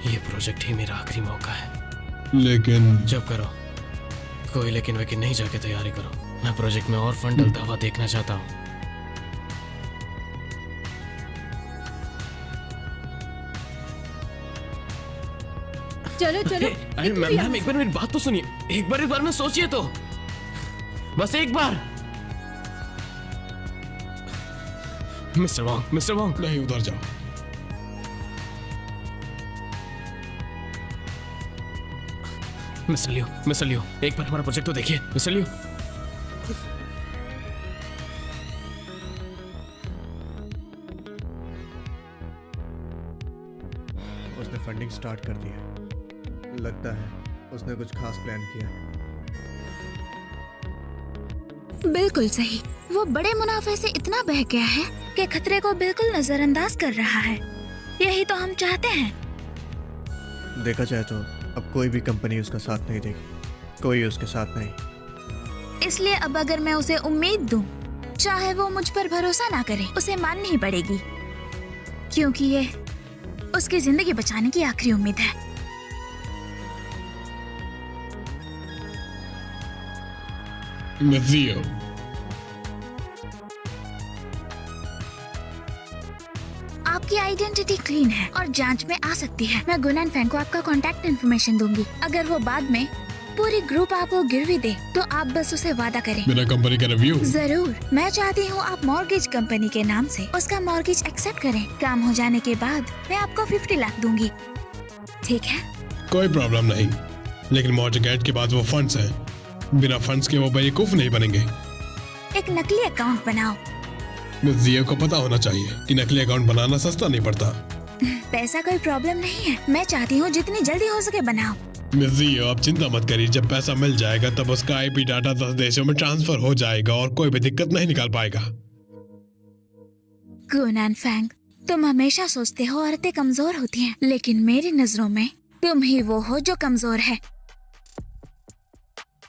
ये प्रोजेक्ट ही मेरा आखिरी मौका है। लेकिन जब करो, कोई लेकिन वेकिन नहीं, जाके तैयारी करो। मैं प्रोजेक्ट में और फंड डलता हुआ देखना चाहता हूँ। चलो चलो। अरे मैम, एक बार मेरी बात तो सुनिए। एक बार में सोचिए तो, बस एक बार। मिस्टर वॉन्ग, नहीं, उधर जाओ। मिस्टर लियो, एक बार हमारा प्रोजेक्ट तो देखिए। मिस्टर लियो, उसने फंडिंग स्टार्ट कर दी है। लगता है उसने कुछ खास प्लान किया। बिल्कुल सही। वो बड़े मुनाफे से इतना बह गया है कि खतरे को बिल्कुल नजरअंदाज कर रहा है। यही तो हम चाहते हैं। देखा जाए तो अब कोई भी कंपनी उसका साथ नहीं देगी। कोई उसके साथ नहीं। इसलिए अब अगर मैं उसे उम्मीद दूं, चाहे वो मुझ पर भरोसा ना करे, उसे माननी ही पड़ेगी, क्योंकि ये उसकी जिंदगी बचाने की आखिरी उम्मीद है। मिज़ियो, आपकी आइडेंटिटी क्लीन है और जांच में आ सकती है। मैं गुनान फैंग को आपका कांटेक्ट इन्फॉर्मेशन दूंगी। अगर वो बाद में पूरी ग्रुप आपको गिरवी दे तो आप बस उसे वादा करें। मेरा कंपनी का रिव्यू? जरूर। मैं चाहती हूँ आप मॉर्गेज कंपनी के नाम से उसका मॉर्गेज एक्सेप्ट करें। काम हो जाने के बाद मैं आपको 50 लाख दूंगी, ठीक है? कोई प्रॉब्लम नहीं, लेकिन मॉर्गेज के बाद वो फंड्स हैं। बिना फंड्स के वो बेवकूफ नहीं बनेंगे। एक नकली अकाउंट बनाओ। मिज़ियो को पता होना चाहिए कि नकली अकाउंट बनाना सस्ता नहीं पड़ता। पैसा कोई प्रॉब्लम नहीं है। मैं चाहती हूँ जितनी जल्दी हो सके बनाओ। मिज़ियो, आप चिंता मत करिए। जब पैसा मिल जाएगा तब उसका आईपी डाटा 10 देशों में ट्रांसफर हो जाएगा और कोई भी दिक्कत नहीं निकाल पाएगा। गुनान फैंग, तुम हमेशा सोचते हो औरतें कमजोर होती हैं, लेकिन मेरी नजरों में तुम ही वो हो जो कमजोर है।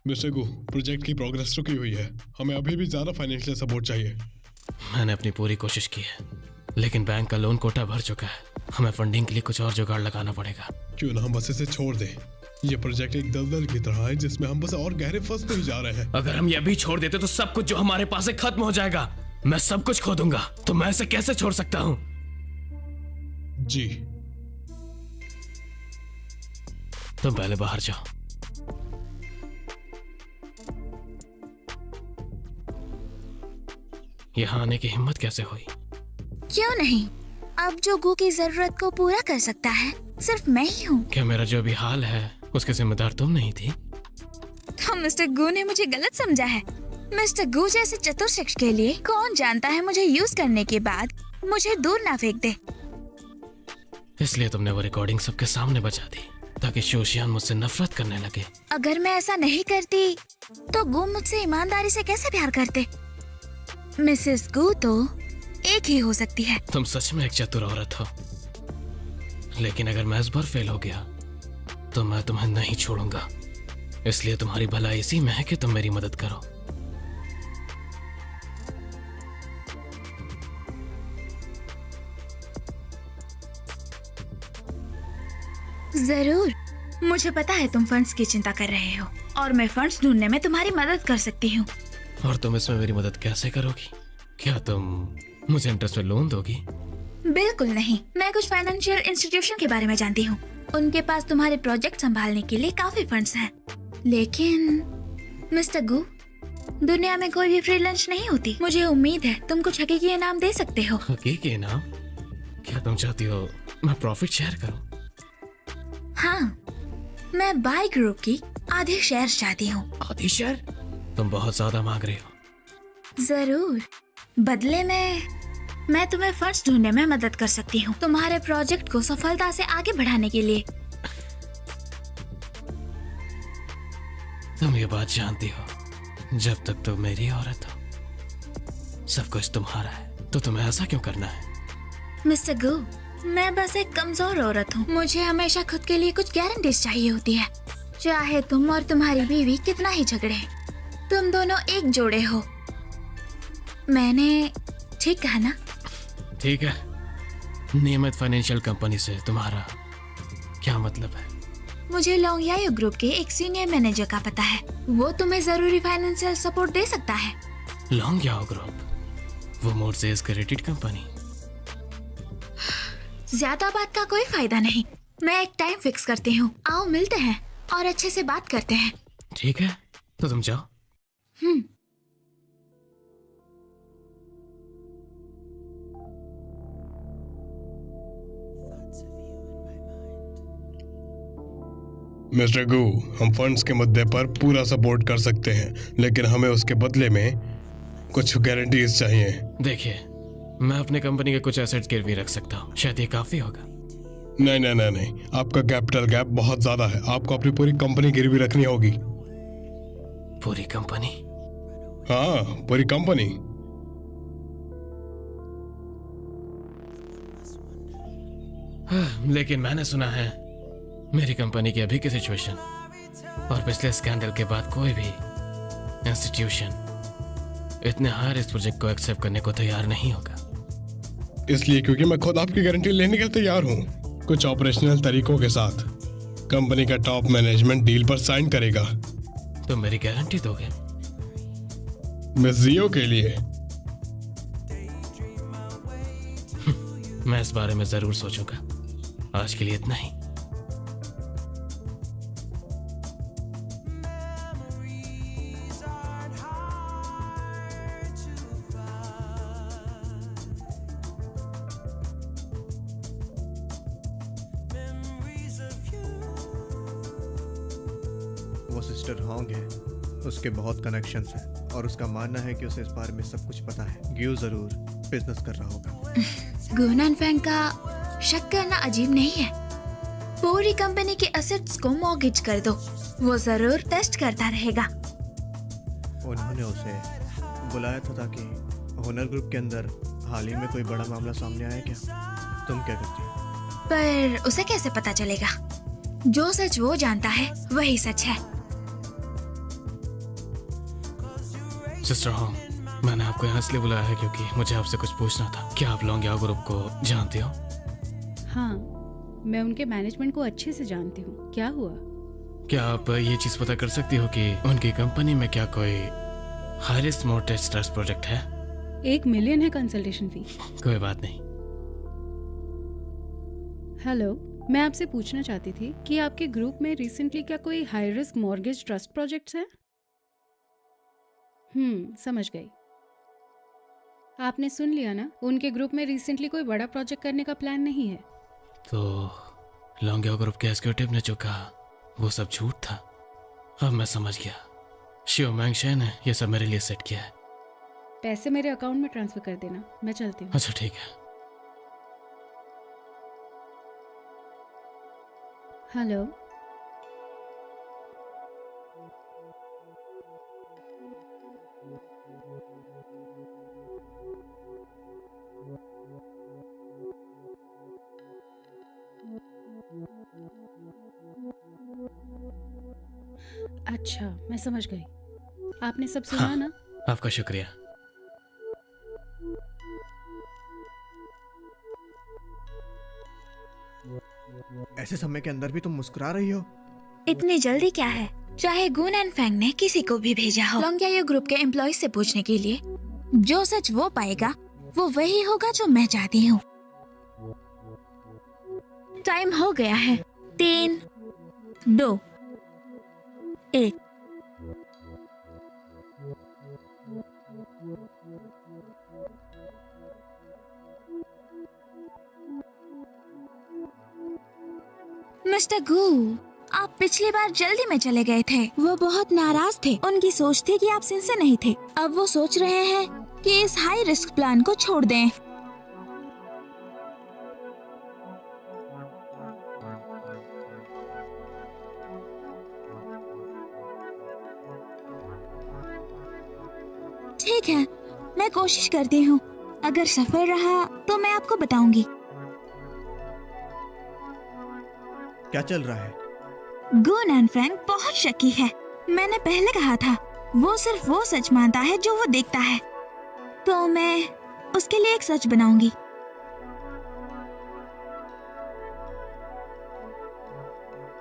मिस्टर गू, प्रोजेक्ट की प्रोग्रेस रुकी हुई है। हमें अभी भी ज्यादा फाइनेंशियल सपोर्ट चाहिए। मैंने अपनी पूरी कोशिश की है, लेकिन बैंक का लोन कोटा भर चुका है। हमें फंडिंग के लिए कुछ और जुगाड़ लगाना पड़ेगा। क्यों ना हम बस इसे छोड़ दें। ये प्रोजेक्ट एक दलदल की तरह है जिसमें हम बस और गहरे फंसते ही जा रहे हैं। अगर हम ये भी छोड़ देते तो सब कुछ जो हमारे पास है खत्म हो जाएगा। मैं सब कुछ खो दूंगा, तो मैं इसे कैसे छोड़ सकता हूँ? जी, तुम पहले बाहर जाओ। यहाँ आने की हिम्मत कैसे हुई? क्यों नहीं, अब जो गू की जरूरत को पूरा कर सकता है सिर्फ मैं ही हूँ। क्या मेरा जो भी हाल है उसके जिम्मेदार तुम नहीं थी? तो मिस्टर गू ने मुझे गलत समझा है। मिस्टर गू जैसे चतुर शख्स के लिए कौन जानता है मुझे यूज करने के बाद मुझे दूर ना फेंक दे। इसलिए तुमने वो रिकॉर्डिंग सबके सामने बजा दी ताकि शोशियान मुझसे नफरत करने लगे। अगर मैं ऐसा नहीं करती तो गू मुझसे ईमानदारी से कैसे प्यार करते? मिसेस गू तो एक ही हो सकती है। तुम सच में एक चतुर औरत हो, लेकिन अगर मैं इस बार फेल हो गया तो मैं तुम्हें नहीं छोड़ूंगा। इसलिए तुम्हारी भलाई इसी में है कि तुम मेरी मदद करो। जरूर, मुझे पता है तुम फंड्स की चिंता कर रहे हो और मैं फंड्स ढूंढने में तुम्हारी मदद कर सकती हूँ। और तुम इसमें मेरी मदद कैसे करोगी? क्या तुम मुझे इंटरेस्ट में लोन दोगी? बिल्कुल नहीं। मैं कुछ फाइनेंशियल इंस्टीट्यूशन के बारे में जानती हूँ। उनके पास तुम्हारे प्रोजेक्ट संभालने के लिए काफी फंड्स हैं। लेकिन मिस्टर गू, दुनिया में कोई भी फ्री लंच नहीं होती। मुझे उम्मीद है तुम कुछ हकीकी इनाम दे सकते हो। हकीकी इनाम? क्या तुम चाहती हो मैं प्रॉफिट शेयर करूं? हाँ, मैं बाई ग्रुप की आधे शेयर चाहती हूँ। आधी शेयर? तुम बहुत ज्यादा मांग रही हो। जरूर। बदले में मैं तुम्हें फंड्स ढूंढने में मदद कर सकती हूँ, तुम्हारे प्रोजेक्ट को सफलता से आगे बढ़ाने के लिए। तुम ये बात जानती हो, जब तक तुम मेरी औरत हो सब कुछ तुम्हारा है, तो तुम्हें ऐसा क्यों करना है? मिस्टर गू, मैं बस एक कमजोर औरत हूँ। मुझे हमेशा खुद के लिए कुछ गारंटीज चाहिए होती है। चाहे तुम और तुम्हारी बीवी कितना ही झगड़े, तुम दोनों एक जोड़े हो। मैंने ठीक कहा ना? ठीक है। नियमित फाइनेंशियल कंपनी से तुम्हारा क्या मतलब है? मुझे लोंगयायो ग्रुप के एक सीनियर मैनेजर का पता है। वो तुम्हें जरूरी फाइनेंशियल सपोर्ट दे सकता है। लोंगयाओ ग्रुप? वो मोर्सेस क्रेडिट कंपनी? ज्यादा बात का कोई फायदा नहीं। मैं एक टाइम फिक्स करती हूँ, आओ मिलते हैं और अच्छे से बात करते हैं। ठीक है, तो तुम जाओ। मिस्टर गू, हम फंड्स के मुद्दे पर पूरा सपोर्ट कर सकते हैं, लेकिन हमें उसके बदले में कुछ गारंटीज चाहिए। देखिए, मैं अपने कंपनी के कुछ एसेट्स गिरवी रख सकता हूँ, शायद ये काफी होगा। नहीं नहीं नहीं नहीं, आपका कैपिटल गैप बहुत ज्यादा है। आपको अपनी पूरी कंपनी गिरवी रखनी होगी। पूरी कंपनी? हाँ, पूरी कंपनी। लेकिन मैंने सुना है मेरी कंपनी की अभी की सिचुएशन और पिछले स्कैंडल के बाद कोई भी इंस्टीट्यूशन इतने हाई रिस्क प्रोजेक्ट को एक्सेप्ट करने को तैयार नहीं होगा। इसलिए क्योंकि मैं खुद आपकी गारंटी लेने के लिए तैयार हूँ। कुछ ऑपरेशनल तरीकों के साथ कंपनी का टॉप मैनेजमेंट डील पर साइन करेगा। तो मेरी गारंटी दोगे? मिस जियो के लिए? मैं इस बारे में जरूर सोचूंगा। आज के लिए इतना ही। वो सिस्टर होंग है, उसके बहुत कनेक्शंस हैं और उसका मानना है कि उसे इस बारे में सब कुछ पता है। ग्यू जरूर बिजनेस कर रहा होगा। गुनन फैंग का शक करना अजीब नहीं है। पूरी कंपनी के एसेट्स को मॉर्गेज कर दो, वो जरूर टेस्ट करता रहेगा। उन्होंने उसे बुलाया था ताकि होनर ग्रुप के अंदर हाल ही में कोई बड़ा मामला सामने आया क्या? तुम क्या करती हो? पर उसे कैसे पता चलेगा? जो सच वो जानता है वही सच है। सिस्टर होंग, मैंने आपको यहाँ इसलिए बुलाया है क्योंकि मुझे आपसे कुछ पूछना था। क्या आप लोंगयाओ ग्रुप को जानते हो? हाँ, मैं उनके मैनेजमेंट को अच्छे से जानती हूँ। क्या हुआ? क्या आप ये चीज पता कर सकती हो कि उनकी कंपनी में क्या कोई हाई रिस्क मोर्टेज ट्रस्ट प्रोजेक्ट है? 1 मिलियन है कंसल्टेशन फी। कोई बात नहीं। हेलो, मैं आपसे पूछना चाहती थी कि आपके ग्रुप में रिसेंटली क्या कोई high risk mortgage trust projects हैं? समझ गई। आपने सुन लिया ना, उनके ग्रुप में रिसेंटली कोई बड़ा प्रोजेक्ट करने का प्लान नहीं है। तो लोंगयाओ ग्रुप के एग्जीक्यूटिव ने जो कहा वो सब झूठ था। अब मैं समझ गया। शिव मैंगशेन ने ये सब मेरे लिए सेट किया है। पैसे मेरे अकाउंट में ट्रांसफर कर देना, मैं चलती हूँ। अच्छा ठीक है। हेलो, अच्छा मैं समझ गई। आपने सब सुना ना? आपका शुक्रिया। ऐसे समय के अंदर भी तुम मुस्कुरा रही हो? इतनी जल्दी क्या है? चाहे गुन एंड फैंग ने किसी को भी भेजा हो, लोंगियायो ग्रुप के एम्प्लॉय से पूछने के लिए, जो सच वो पाएगा वो वही होगा जो मैं चाहती हूँ। टाइम हो गया है। 3, 2, 1। मिस्टर गू, आप पिछली बार जल्दी में चले गए थे। वो बहुत नाराज थे। उनकी सोच थी कि आप सिंसियर नहीं थे। अब वो सोच रहे हैं कि इस हाई रिस्क प्लान को छोड़ दें। ठीक है, मैं कोशिश करती हूँ। अगर सफल रहा तो मैं आपको बताऊंगी। क्या चल रहा है? गुन एंड फैंग बहुत शकी है। मैंने पहले कहा था, वो सिर्फ वो सच मानता है जो वो देखता है, तो मैं उसके लिए एक सच बनाऊंगी।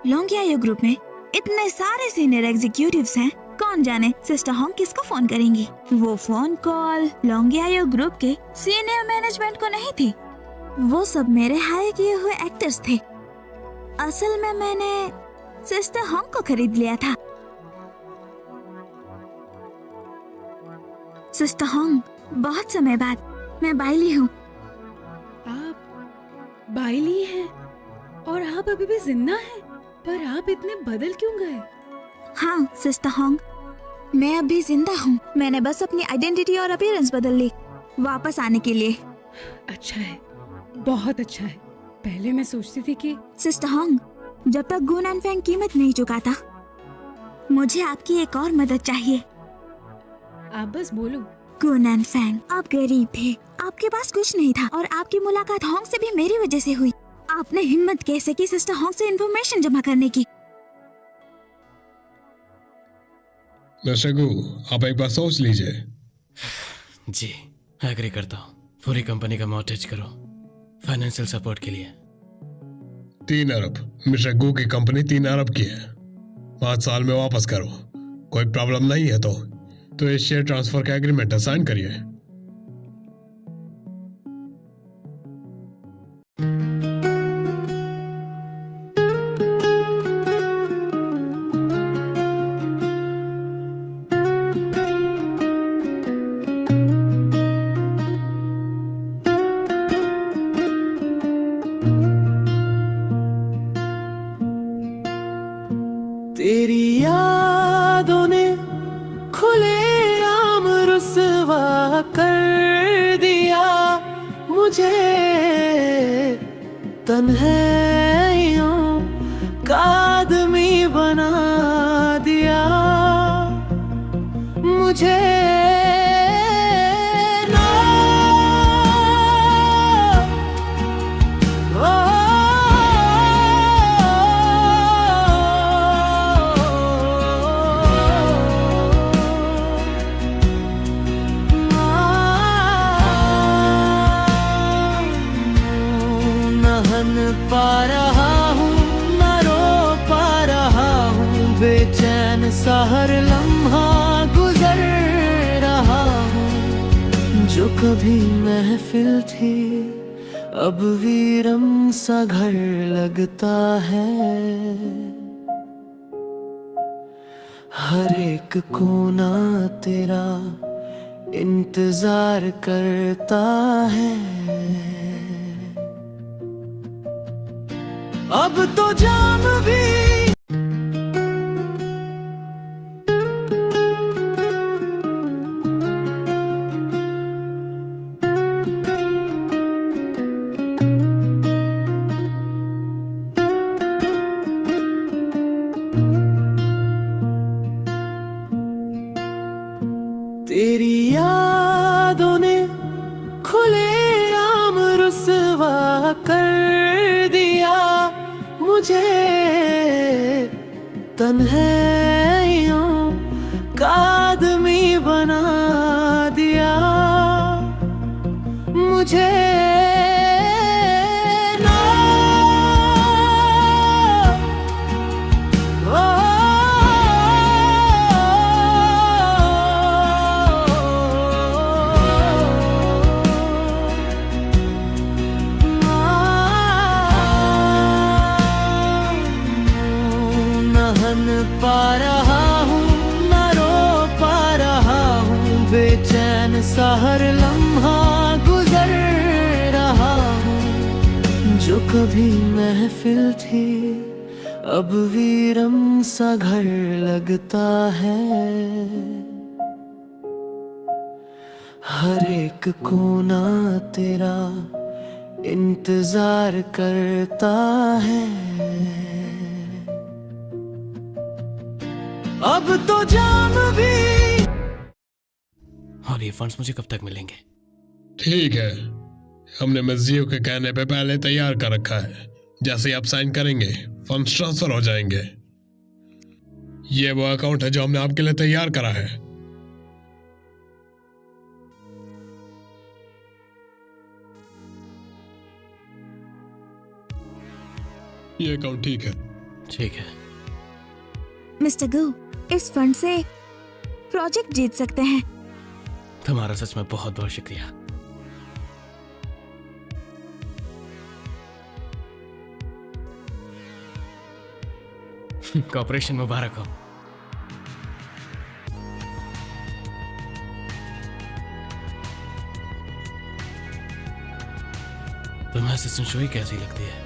लोंगियायो ग्रुप में इतने सारे सीनियर एग्जीक्यूटिव्स हैं, कौन जाने सिस्टर होंग किसको फोन करेंगी। वो फोन कॉल लोंगियायो ग्रुप के सीनियर मैनेजमेंट को नहीं थी, वो सब मेरे हायर किए हुए एक्टर्स थे। असल में मैंने सिस्टर होंग को खरीद लिया था। सिस्टर होंग, बहुत समय बाद मैं बाइली हूँ। आप बाइली हैं और आप अभी भी जिंदा हैं, पर आप इतने बदल क्यों गए? हाँ सिस्टर होंग, मैं अभी जिंदा हूँ। मैंने बस अपनी आइडेंटिटी और अपीयरेंस बदल ली वापस आने के लिए। अच्छा है, बहुत अच्छा है। पहले मैं सोचती थी कि सिस्टर होंग, जब तक गुन एंड फैंग कीमत नहीं चुकाता, मुझे आपकी एक और मदद चाहिए। आप बस बोलो। गुन एंड फैंग, आप गरीब थे, आपके पास कुछ नहीं था और आपकी मुलाकात होंग से भी मेरी वजह से हुई। आपने हिम्मत कैसे की सिस्टर होंग से इंफॉर्मेशन जमा करने की? मिस्टर गू, आप एक बार सोच लीजिए। जी, एग्री करता हूँ। पूरी कंपनी का मॉर्गेज करो फाइनेंशियल सपोर्ट के लिए। 3 अरब। मिस्टर गू की कंपनी 3 अरब की है। 5 साल में वापस करो। कोई प्रॉब्लम नहीं है तो ये शेयर ट्रांसफर का एग्रीमेंट साइन करिए। तेरी यादों ने खुले आम रुसवा कर दिया मुझे, तन्हाइयों का आदमी बना दिया मुझे। पा रहा हूँ न रो पा रहा हूँ, बेचैन सा हर लम्हा गुजर रहा हूँ। जो कभी महफिल थी अब वीरम सा घर लगता है। हर एक कोना तेरा इंतजार करता है। अब तो जाम भी तेरी यादों ने खुले आम रुसवा कर दिया मुझे, तन्हाइयों का आदमी बना दिया मुझे। ना ओ पा रहा हूँ, न रो पा रहा हूँ, बेचैन सा हर लम्हा गुजर रहा हूँ। जो कभी महफिल थी अब वीरम सा घर लगता है। हर एक कोना तेरा इंतजार करता है। अब तो जाम भी। और ये फंड्स मुझे कब तक मिलेंगे? ठीक है, हमने मस्जियों के कहने पे पहले तैयार कर रखा है। जैसे ही आप साइन करेंगे फंड्स ट्रांसफर हो जाएंगे। ये वो अकाउंट है जो हमने आपके लिए तैयार करा है। ये अकाउंट ठीक है? ठीक है। मिस्टर गू, इस फंड से प्रोजेक्ट जीत सकते हैं। तुम्हारा सच में बहुत बहुत शुक्रिया। कॉपरेशन मुबारक हो। तुम्हें असिस्टेंट शोई कैसी लगती है?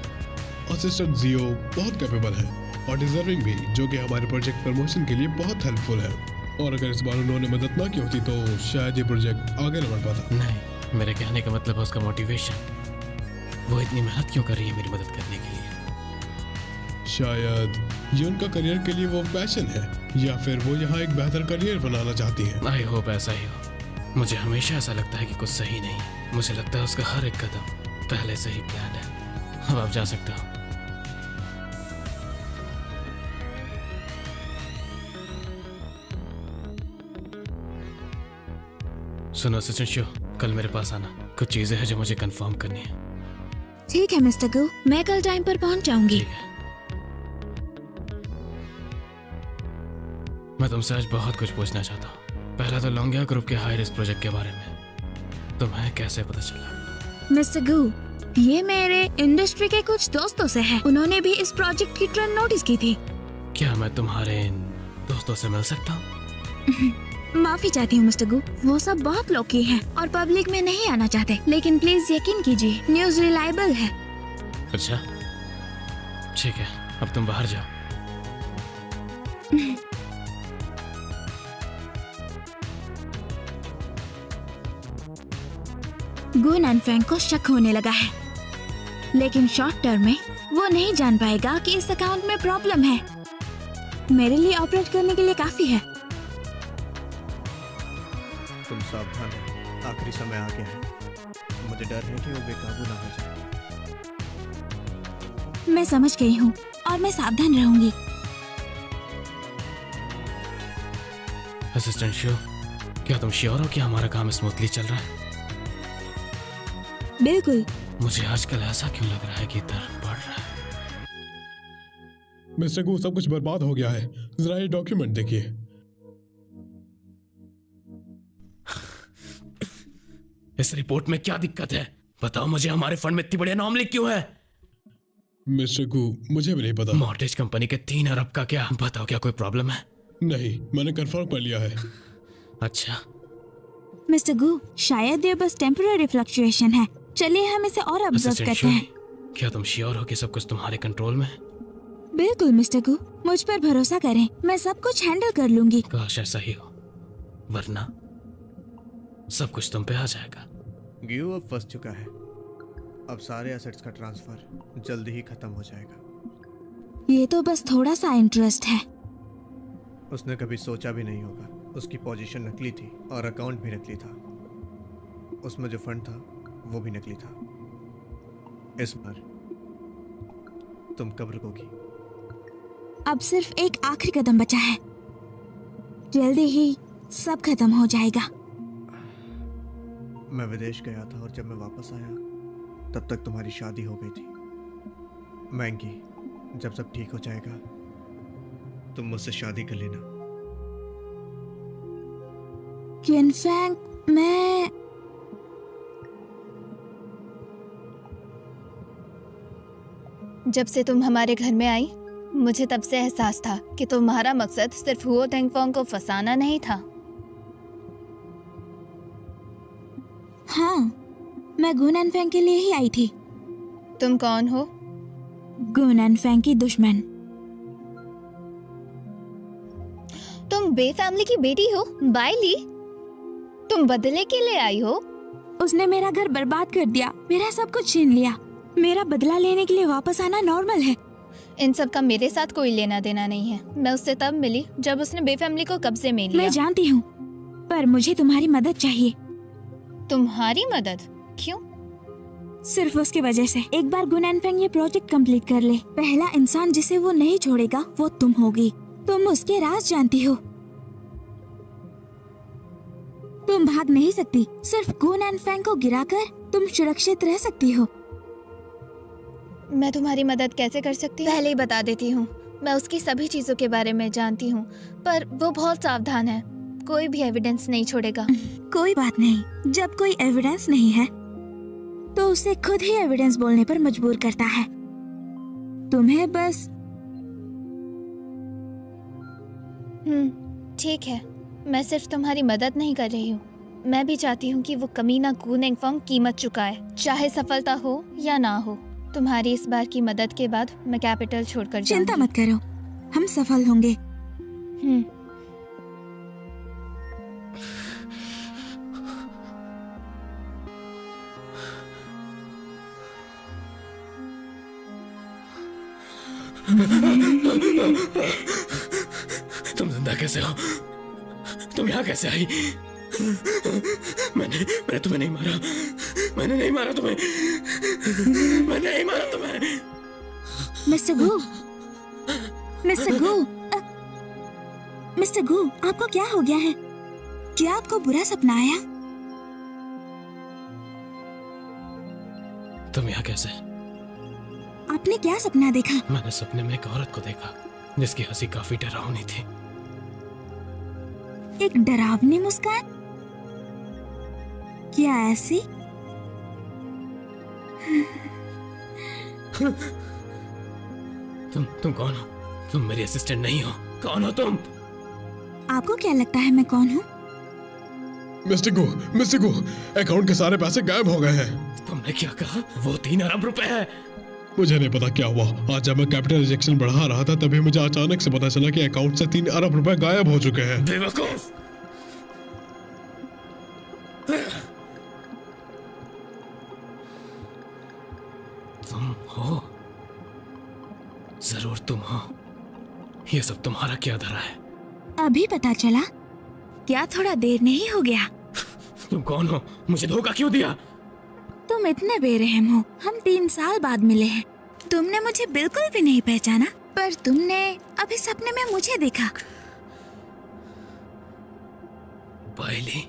असिस्टेंट जियो बहुत कैपेबल है और डिजर्विंग भी, जो कि हमारे प्रोजेक्ट प्रमोशन के लिए बहुत हेल्पफुल है। और अगर इस बार उन्होंने मदद ना की होती तो शायद ये प्रोजेक्ट आगे न बढ़ पाता। नहीं, मेरे कहने का मतलब है उसका मोटिवेशन। वो इतनी मेहनत क्यों कर रही है मेरी मदद करने के लिए? शायद ये उनका करियर के लिए वो पैशन है, या फिर वो यहाँ एक बेहतर करियर बनाना चाहती हैं। आई होप ऐसा ही हो। मुझे हमेशा ऐसा लगता है कि कुछ सही नहीं है। मुझे लगता है उसका हर एक कदम पहले से ही प्लान है। अब आप जा सकते हो। सुनो असिस्टेंट शो, कल मेरे पास आना। कुछ चीजें हैं जो मुझे कंफर्म करनी है। ठीक है मिस्टर गू, मैं कल टाइम पर पहुंच जाऊंगी। ठीक है। मैं तुमसे आज बहुत कुछ पूछना चाहता हूँ। पहला तो लोंगिया ग्रुप के हाई रिस्क प्रोजेक्ट के बारे में। तुम्हें कैसे पता चला? मिस्टर गू, ये मेरे इंडस्ट्री के कुछ दोस्तों से है। उन्होंने भी इस प्रोजेक्ट की ट्रेंड नोटिस की थी। क्या मैं तुम्हारे इन दोस्तों से मिल सकता हूँ? माफी चाहती हूँ मिस्टर गू, वो सब बहुत लोकी हैं और पब्लिक में नहीं आना चाहते। लेकिन प्लीज यकीन कीजिए, न्यूज रिलायबल है। अच्छा ठीक है, अब तुम बाहर जाओ। गुन एंड फ्रैंक को शक होने लगा है, लेकिन शॉर्ट टर्म में वो नहीं जान पाएगा कि इस अकाउंट में प्रॉब्लम है। मेरे लिए ऑपरेट करने के लिए काफी है। तुम सावधान हो, आखिरी समय आ गया है। मुझे डर है कि वो बेकाबू ना हो जाए। मैं समझ गई हूँ और मैं सावधान रहूंगी। असिस्टेंट शो, क्या तुम श्योर हो कि हमारा काम स्मूथली चल रहा है? बिल्कुल। मुझे आजकल ऐसा क्यों लग रहा है कि दर्द बढ़ रहा है? मिस्टर गू, सब कुछ बर्बाद हो गया है। जरा ये डॉक्यूमेंट देखिए। इस रिपोर्ट में क्या दिक्कत है? बताओ मुझे, हमारे फंड में इतनी बड़ी अनोमली क्यों है? मिस्टर गू, मुझे भी नहीं पता। मॉर्गेज कंपनी के 3 अरब का क्या? बताओ, क्या कोई प्रॉब्लम है? नहीं, मैंने कंफर्म कर लिया है। अच्छा मिस्टर गू, शायद ये बस टेम्पररी फ्लक्चुएशन है। चलिए हम इसे और ऑब्जर्व करते हैं। क्या तुम श्योर हो कि सब कुछ तुम्हारे कंट्रोल में है? बिल्कुल मिस्टर गू, मुझ पर भरोसा करें, मैं सब कुछ हैंडल कर लूंगी। काश ऐसा ही हो, वरना सब कुछ तुम पे आ जाएगा। गियो अब फंस चुका है। अब सारे एसेट्स का ट्रांसफर जल्दी ही खत्म हो जाएगा। ये तो बस थोड़ा सा इंटरेस्ट है। उसने कभी सोचा भी नहीं होगा। उसकी पोजीशन नकली थी और अकाउंट भी नकली था। उसमें जो फंड था वो भी नकली था। इस बार तुम कब रुकोगी? अब सिर्फ एक आखिरी कदम बचा है, जल्दी ही सब खत्म हो जाएगा। मैं विदेश गया था और जब मैं वापस आया तब तक तुम्हारी शादी हो गई थी। मैंगी, जब सब ठीक हो जाएगा तुम मुझसे शादी कर लेना। क्विनफैंग, मैं जब से तुम हमारे घर में आई मुझे तब से एहसास था कि तुम्हारा मकसद सिर्फ हुओ तेंगफोंग को फंसाना नहीं था। हाँ, मैं गु नैनफैंग के लिए ही आई थी। तुम कौन हो? गु नैनफैंग की दुश्मन। तुम बे फैमिली की बेटी हो, बाइली? तुम बदले के लिए आई हो? उसने मेरा घर बर्बाद कर दिया, मेरा सब कुछ छीन लिया। मेरा बदला लेने के लिए वापस आना नॉर्मल है। इन सब का मेरे साथ कोई लेना देना नहीं है। मैं उससे तब मिली जब उसने बे फैमिली को कब्जे में लिया। मैं जानती हूँ, पर मुझे तुम्हारी मदद चाहिए। तुम्हारी मदद? क्यों? सिर्फ उसकी वजह से। एक बार गु नैनफैंग ये प्रोजेक्ट कंप्लीट कर ले, पहला इंसान जिसे वो नहीं छोड़ेगा वो तुम होगी। तुम उसके राज जानती हो। तुम भाग नहीं सकती। सिर्फ गु नैनफैंग को गिराकर तुम सुरक्षित रह सकती हो। मैं तुम्हारी मदद कैसे कर सकती हूँ? पहले ही बता देती हूँ, मैं उसकी सभी चीजों के बारे में जानती हूँ, पर वो बहुत सावधान है। कोई भी एविडेंस नहीं छोड़ेगा। कोई बात नहीं, जब कोई एविडेंस नहीं है तो उसे खुद ही एविडेंस बोलने पर मजबूर करता है। तुम्हें बस ठीक है, मैं सिर्फ तुम्हारी मदद नहीं कर रही हूँ, मैं भी चाहती हूँ कि वो कमीना गु नैनफैंग कीमत चुकाए, चाहे सफलता हो या ना हो। तुम्हारी इस बार की मदद के बाद मैं कैपिटल छोड़कर जाऊंगी। चिंता मत करो, हम सफल होंगे। तुम जिंदा कैसे हो? तुम यहाँ कैसे आई? मैंने तुम्हें नहीं मारा। मैंने नहीं मारा तुम्हें। मैंने नहीं मारा तुम्हें। मिस्टर गु, मिस्टर गु, मिस्टर गु, आपको क्या हो गया है? क्या आपको बुरा सपना आया? तुम यहाँ कैसे? आपने क्या सपना देखा? मैंने सपने में एक औरत को देखा जिसकी हंसी काफी डरावनी थी। एक डरावनी मुस्कान? क्या ऐसी? तुम कौन हो? तुम मेरी असिस्टेंट नहीं हो। कौन हो तुम? आपको क्या लगता है मैं कौन हूँ? मिस्टर गु, अकाउंट के सारे पैसे गायब हो गए हैं। तुमने क्या कहा? वो 3 अरब रुपए है। मुझे नहीं पता क्या हुआ। आज जब मैं कैपिटल इंजेक्शन बढ़ा रहा था तभी मुझे अचानक से पता चला कि अकाउंट से 3 अरब रुपए गायब हो चुके हैं। बेवकूफ! तुम हो, जरूर तुम हो। ये सब तुम्हारा क्या धरा है? अभी पता चला? क्या थोड़ा देर नहीं हो गया? तुम कौन हो? मुझे धोखा क्यों दिया? तुम इतने बेरहम हो। हम 3 साल बाद मिले हैं। तुमने मुझे बिल्कुल भी नहीं पहचाना, पर तुमने अभी सपने में मुझे देखा। बाइली?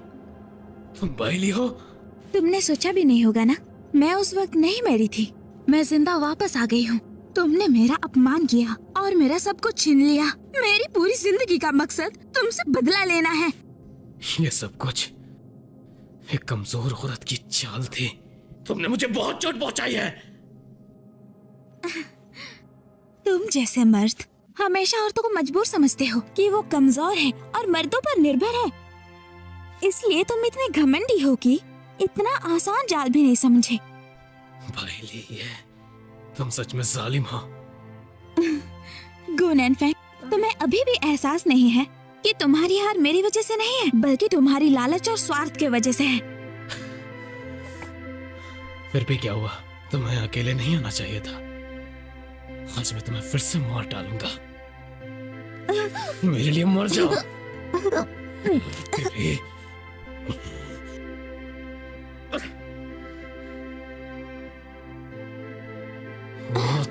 तुम बाइली हो? तुमने सोचा भी नहीं होगा ना, मैं उस वक्त नहीं मरी थी। मैं जिंदा वापस आ गई हूँ। तुमने मेरा अपमान किया और मेरा सब कुछ छीन लिया। मेरी पूरी जिंदगी का मकसद तुमसे बदला लेना है। ये सब कुछ एक कमजोर औरत की चाल थी। तुमने मुझे बहुत चोट पहुंचाई है। तुम जैसे मर्द हमेशा औरतों को मजबूर समझते हो कि वो कमजोर है और मर्दों पर निर्भर है। इसलिए तुम इतने घमंडी हो कि इतना आसान जाल भी नहीं समझे। बाइली, ये तुम सच में जालिम हो। गु नैनफैंग, तुम्हें अभी भी एहसास नहीं है कि तुम्हारी हार मेरी वजह से नहीं है, बल्कि तुम्हारी लालच और स्वार्थ के वजह से है। फिर भी क्या हुआ? तुम्हें अकेले नहीं आना चाहिए था। आज मैं तुम्हें फिर से मार डालूंगा। मेरे लिए मर जाओ।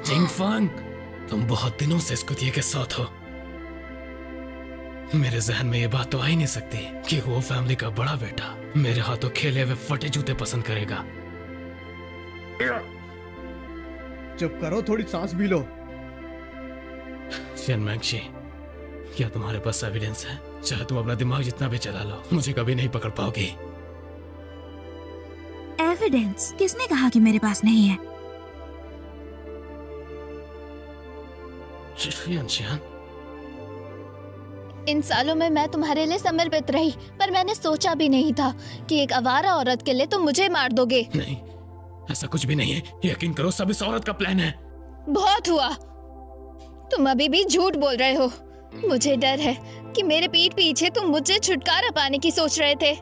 तिंगफंग, तुम बहुत दिनों से इस कुतिये के साथ हो। मेरे जहन में ये बात तो आ ही नहीं सकती कि वो फैमिली का बड़ा बेटा मेरे हाथों खेले हुए फटे जूते पसंद करेगा। चुप करो, थोड़ी सांस भी लो। शिन मैंगशी, क्या तुम्हारे पास एविडेंस है? चाहे तुम अपना दिमाग जितना भी चला लो, मुझे कभी नहीं पकड़ पाओगी। एविडेंस? किसने कहा कि मेरे पास नहीं है? शियान, इन सालों में मैं तुम्हारे लिए समर्पित रही, पर मैंने सोचा भी नहीं था कि एक आवारा औरत के लिए तुम मुझे मार दोगे। नहीं, ऐसा कुछ भी नहीं है। यकीन करो, सब इस औरत का प्लान है। बहुत हुआ, तुम अभी भी झूठ बोल रहे हो। मुझे डर है कि मेरे पीठ पीछे तुम मुझसे छुटकारा पाने की सोच रहे थे।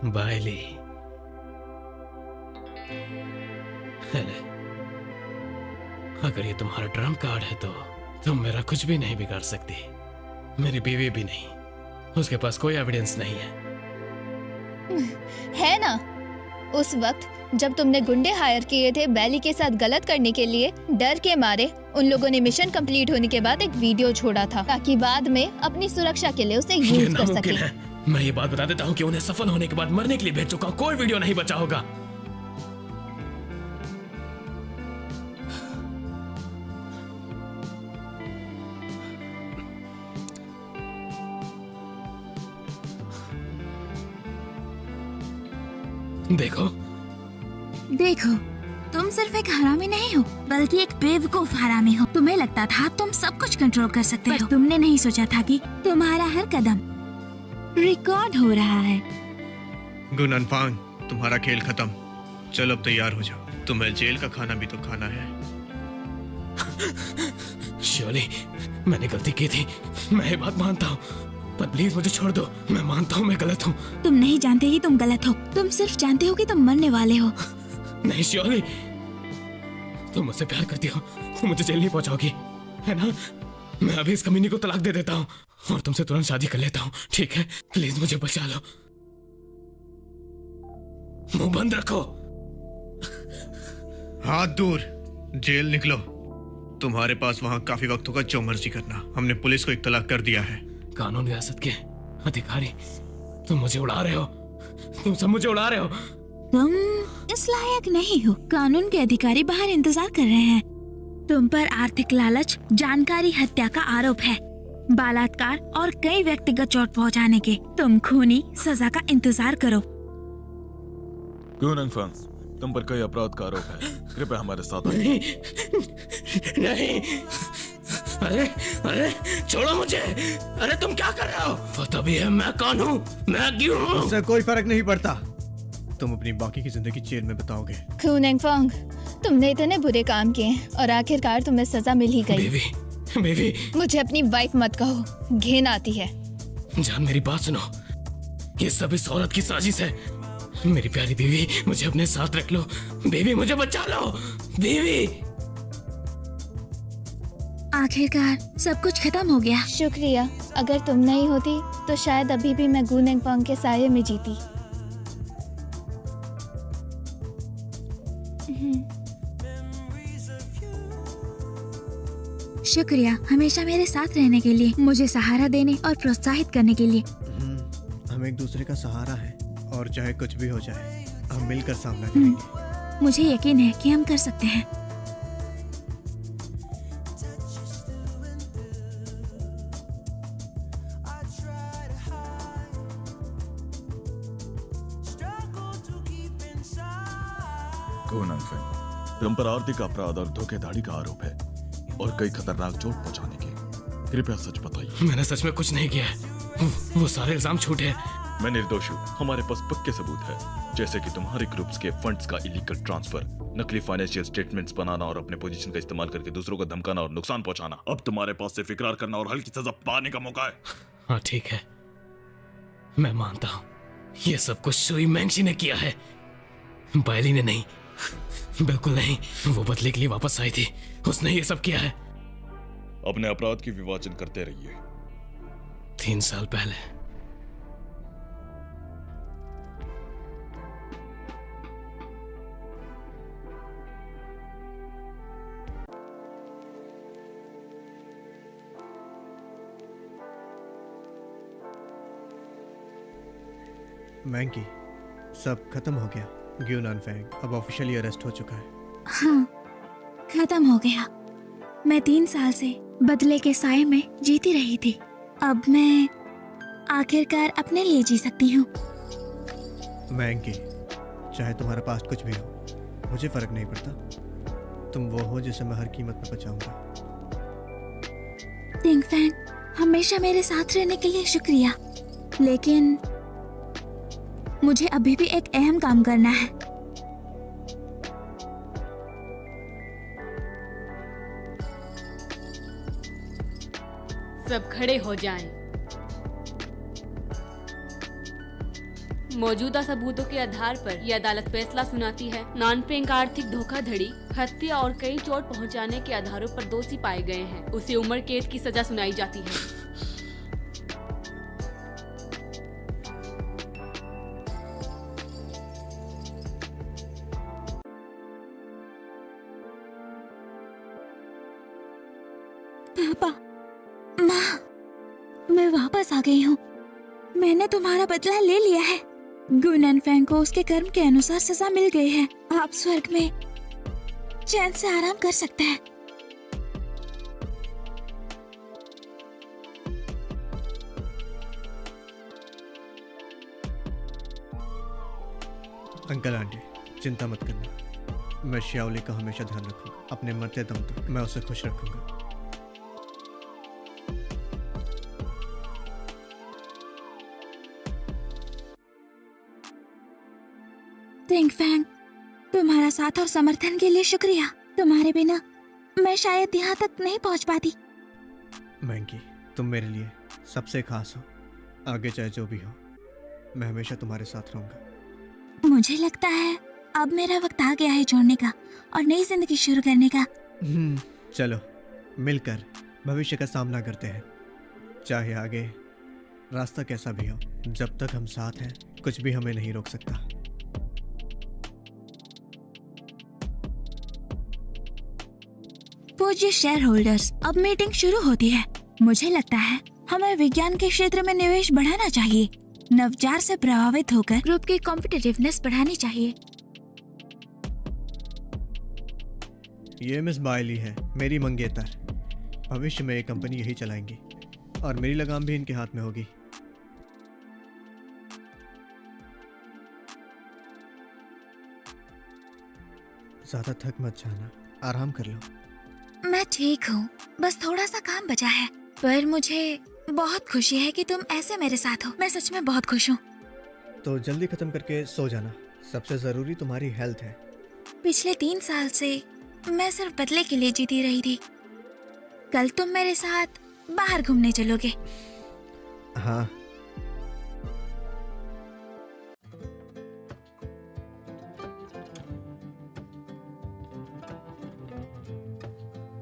बायली, अगर ये तुम्हारा ट्रम्प कार्ड है तो तुम मेरा कुछ भी नहीं बिगाड़ सकती। मेरी बीवी भी नहीं, उसके पास कोई एविडेंस नहीं है ना? उस वक्त जब तुमने गुंडे हायर किए थे बैली के साथ गलत करने के लिए, डर के मारे उन लोगों ने मिशन कंप्लीट होने के बाद एक वीडियो छोड़ा था ताकि बाद में अपनी सुरक्षा के लिए उसे ये यूज कर नामुमकिन सके। है। मैं ये बात बता देता हूँ कि उन्हें सफल होने के बाद मरने के लिए भेज चुका हूँ। कोई वीडियो नहीं बचा होगा। देखो देखो, तुम सिर्फ एक हरामी नहीं हो, बल्कि एक बेवकूफ हरामी हो। तुम्हें लगता था तुम सब कुछ कंट्रोल कर सकते हो। तुमने नहीं सोचा था कि तुम्हारा हर कदम रिकॉर्ड हो रहा है। गुननफांग, तुम्हारा खेल खत्म। चलो अब तैयार हो जाओ, तुम्हें जेल का खाना भी तो खाना है। श्योली, मैंने गलती की थी, मैं ये बात मानता हूँ, पर प्लीज मुझे छोड़ दो। मैं मानता हूँ मैं गलत हूँ। तुम नहीं जानते कि तुम गलत हो, तुम सिर्फ जानते हो कि तुम मरने वाले हो। नहीं श्योली, तुम मुझसे प्यार करती हो, तुम मुझे जेल नहीं पहुंचाओगी, है ना? मैं अभी इस कमीनी को तलाक दे देता हूँ और तुमसे तुरंत शादी कर लेता हूँ, ठीक है? प्लीज मुझे बचा लो। मुंह बंद रखो। हाथ दूर, जेल निकलो। तुम्हारे पास वहाँ काफी वक्त होगा जो मर्जी करना। हमने पुलिस को एक तलाक कर दिया है। कानून रियासत के अधिकारी, तुम मुझे उड़ा रहे हो, तुम सब मुझे उड़ा रहे हो। तुम इस लायक नहीं हो। कानून के अधिकारी बाहर इंतजार कर रहे हैं। तुम पर आर्थिक लालच, जानकारी हत्या का आरोप है, बलात्कार और कई व्यक्तिगत चोट पहुंचाने के। तुम खूनी सजा का इंतजार करो। गुननफांग, तुम पर कई अपराध का आरोप है, कृपया हमारे साथ नहीं, नहीं, अरे अरे छोड़ो मुझे। अरे तुम क्या कर रहे हो? वो तभी है, मैं कौन हूँ, मैं क्यों हूँ? उससे कोई फर्क नहीं पड़ता। तुम अपनी बाकी की जिंदगी जेल में बिताओगे। गुननफांग, तुमने इतने बुरे काम किए और आखिरकार तुम्हें सजा मिल ही गई। बेबी, मुझे अपनी वाइफ मत कहो, घिन आती है। जान मेरी बात सुनो, ये सब इस औरत की साजिश है। मेरी प्यारी बीवी, मुझे अपने साथ रख लो। बेबी मुझे बचा लो, बीवी। आखिरकार सब कुछ खत्म हो गया। शुक्रिया, अगर तुम नहीं होती तो शायद अभी भी मैं गुननफांग के साये में जीती। शुक्रिया हमेशा मेरे साथ रहने के लिए, मुझे सहारा देने और प्रोत्साहित करने के लिए। हम एक दूसरे का सहारा है और चाहे कुछ भी हो जाए, हम मिलकर सामना करेंगे। मुझे यकीन है कि हम कर सकते हैं। गुननफांग, तुम पर आर्थिक अपराध और धोखेधड़ी का आरोप है और कई खतरनाक चोट पहुंचाने के। कृपया सच बताइए। मैंने सच में कुछ नहीं किया है, वो सारे इल्जाम झूठे हैं। मैं निर्दोष हूँ। हमारे पास पक्के सबूत है, जैसे कि तुम्हारे ग्रुप्स के फंड्स का इलीगल ट्रांसफर, नकली फाइनेंशियल स्टेटमेंट्स बनाना और अपने पोजीशन का इस्तेमाल करके दूसरों को धमकाना और नुकसान पहुंचाना। अब तुम्हारे पास सिर्फ इकरार करना और हल्की सजा पाने का मौका है। हाँ ठीक है, मैं मानता हूँ ये सब कुछ शुई मैंगशी ने किया है, बायली ने नहीं। बिल्कुल नहीं, वो बदले के लिए वापस आई थी, उसने ये सब किया है। अपने अपराध की विभाजन करते रहिए। 3 साल पहले मैंकी, सब खत्म हो गया। गुननफांग अब ऑफिशियली अरेस्ट हो चुका है। हाँ, खत्म हो गया। मैं 3 साल से बदले के साए में जीती रही थी। अब मैं आखिरकार अपने लिए जी सकती हूँ। मैंकी, चाहे तुम्हारा पास्ट कुछ भी हो, मुझे फर्क नहीं पड़ता। तुम वो हो जिसे मैं हर कीमत पर बचाऊंगा। टिंग फैंग, हमेशा मेरे साथ रहने के लिए शुक्रिया, लेकिन मुझे अभी भी एक अहम काम करना है। सब खड़े हो जाएं। मौजूदा सबूतों के आधार पर यह अदालत फैसला सुनाती है। नानपेंग आर्थिक धोखाधड़ी, हत्या और कई चोट पहुंचाने के आधारों पर दोषी पाए गए हैं। उसे उम्र कैद की सजा सुनाई जाती है। पापा, माँ, मैं वापस आ गई हूँ। मैंने तुम्हारा बदला ले लिया है। गुनन फैंग को उसके कर्म के अनुसार सजा मिल गई है। आप स्वर्ग में चैन से आराम कर सकते हैं। अंकल आंटी, चिंता मत करना। मैं श्याओली का हमेशा ध्यान रखूंगा। अपने मरते दम तक मैं उसे खुश रखूंगा। टिंग फैंग, तुम्हारा साथ और समर्थन के लिए शुक्रिया। तुम्हारे बिना मैं शायद यहाँ तक नहीं पहुँच पाती। मैंकी, तुम मेरे लिए सबसे खास हो। आगे चाहे जो भी हो, मैं हमेशा तुम्हारे साथ रहूंगा। मुझे लगता है अब मेरा वक्त आ गया है छोड़ने का और नई जिंदगी शुरू करने का। चलो मिलकर भविष्य का सामना करते हैं। चाहे आगे रास्ता कैसा भी हो, जब तक हम साथ हैं कुछ भी हमें नहीं रोक सकता। पूज्य शेयर होल्डर्स, अब मीटिंग शुरू होती है। मुझे लगता है हमें विज्ञान के क्षेत्र में निवेश बढ़ाना चाहिए। नवाचार से प्रभावित होकर ग्रुप की कॉम्पिटिटिवनेस बढ़ानी चाहिए। ये मिस बायली है, मेरी मंगेतर। भविष्य में ये कंपनी यही चलाएंगी और मेरी लगाम भी इनके हाथ में होगी। ज्यादा थक मत जाना, आराम कर लो। मैं ठीक हूँ, बस थोड़ा सा काम बचा है। पर मुझे बहुत खुशी है कि तुम ऐसे मेरे साथ हो। मैं सच में बहुत खुश हूँ। तो जल्दी खत्म करके सो जाना। सबसे जरूरी तुम्हारी हेल्थ है। पिछले 3 साल से मैं सिर्फ बदले के लिए जीती रही थी। कल तुम मेरे साथ बाहर घूमने चलोगे? हाँ।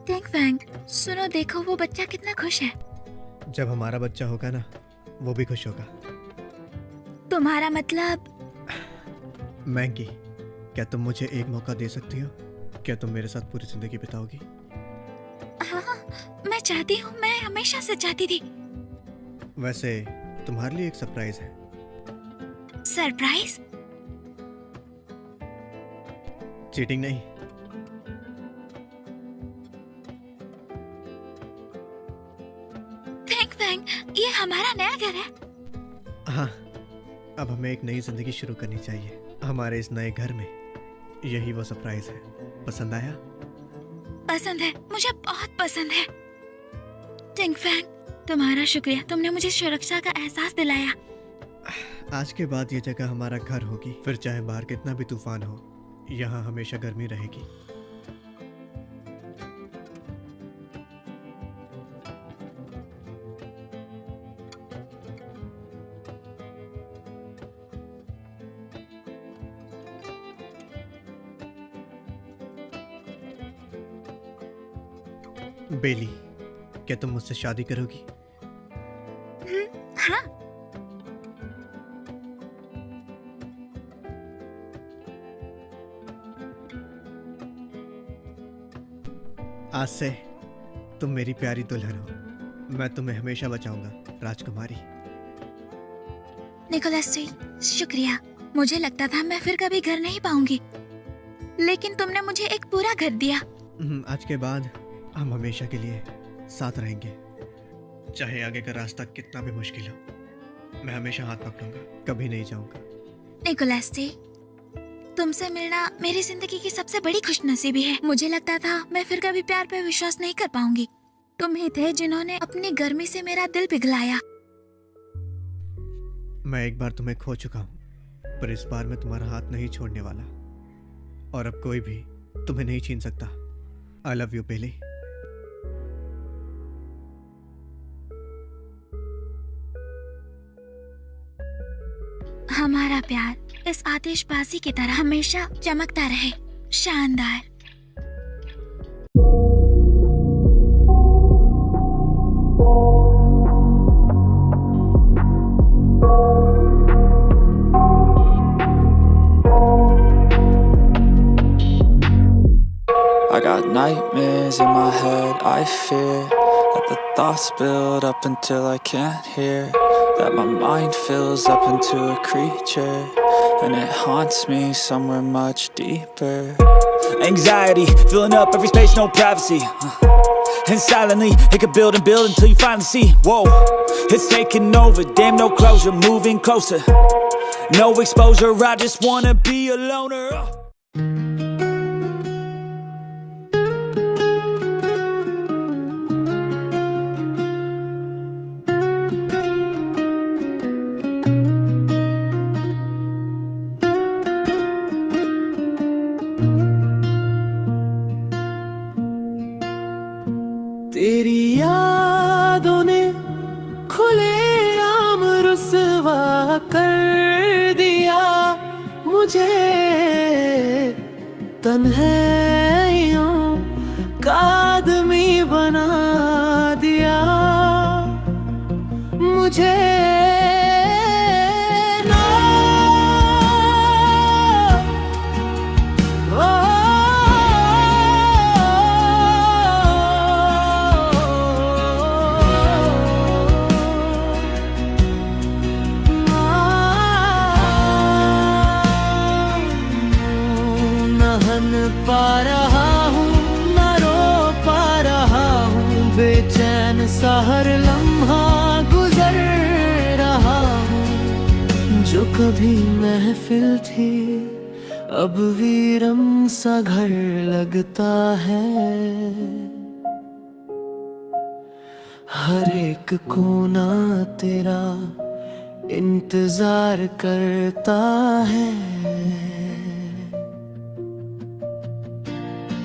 टिंग फैंग, सुनो, देखो वो बच्चा कितना खुश है। जब हमारा बच्चा होगा ना, वो भी खुश होगा। तुम्हारा मतलब? मैंकी, क्या तुम मुझे एक मौका दे सकती हो? क्या तुम मेरे साथ पूरी जिंदगी बिताओगी? हाँ, मैं चाहती हूँ। मैं हमेशा से चाहती थी। वैसे तुम्हारे लिए एक सरप्राइज है। सरप्राइज? चीटिंग नहीं। टिंग फैंग, ये हमारा नया घर है। हाँ, अब हमें एक नई जिंदगी शुरू करनी चाहिए हमारे इस नए घर में। यही वो सरप्राइज है। पसंद आया? पसंद है, मुझे बहुत पसंद है। टिंग फैंग, तुम्हारा शुक्रिया। तुमने मुझे सुरक्षा का एहसास दिलाया। आज के बाद ये जगह हमारा घर होगी। फिर चाहे बाहर कितना भी तूफान हो, यहाँ हमेशा गर्मी रहेगी। बेली, क्या तुम मुझसे शादी करोगी? हाँ। आज से तुम मेरी प्यारी दुल्हन हो। मैं तुम्हें हमेशा बचाऊंगा, राजकुमारी। निकोलस जी, शुक्रिया। मुझे लगता था मैं फिर कभी घर नहीं पाऊंगी, लेकिन तुमने मुझे एक पूरा घर दिया। आज के बाद हम हमेशा के लिए साथ रहेंगे। चाहे आगे का रास्ता कितना भी मुश्किल हो, मैं हमेशा हाथ पकड़ूंगा, कभी नहीं जाऊंगा। निकोलस जी, तुमसे मिलना मेरी जिंदगी की सबसे बड़ी खुशनसीबी है। मुझे लगता था मैं फिर कभी प्यार पे विश्वास नहीं कर पाऊंगी। तुम ही थे जिन्होंने अपनी गर्मी से मेरा दिल पिघलाया। मैं एक बार तुम्हें खो चुका हूँ, पर इस बार मैं तुम्हारा हाथ नहीं छोड़ने वाला, और अब कोई भी तुम्हें नहीं छीन सकता। आई लव यू बेली। हमारा प्यार इस आतिशबाजी की तरह हमेशा चमकता रहे। शानदार। I got nightmares in my head, I fear that the thoughts build up until I can't hear, that my mind fills up into a creature, and it haunts me somewhere much deeper. Anxiety, filling up every space, no privacy, and silently, it could build and build until you finally see, whoa, it's taking over, damn no closure, moving closer, no exposure, I just wanna be a loner. तेरी यादों ने खुले आम रुसवा कर दिया मुझे, तन्हाइयों का आदमी बना दिया मुझे। पा रहा हूँ ना रो पा रहा हूँ, बेचैन सा हर लम्हा गुजर रहा हूँ। जो कभी महफिल थी अब वीरम सा घर लगता है, हर एक कोना तेरा इंतजार करता है।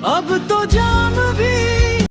अब तो जान भी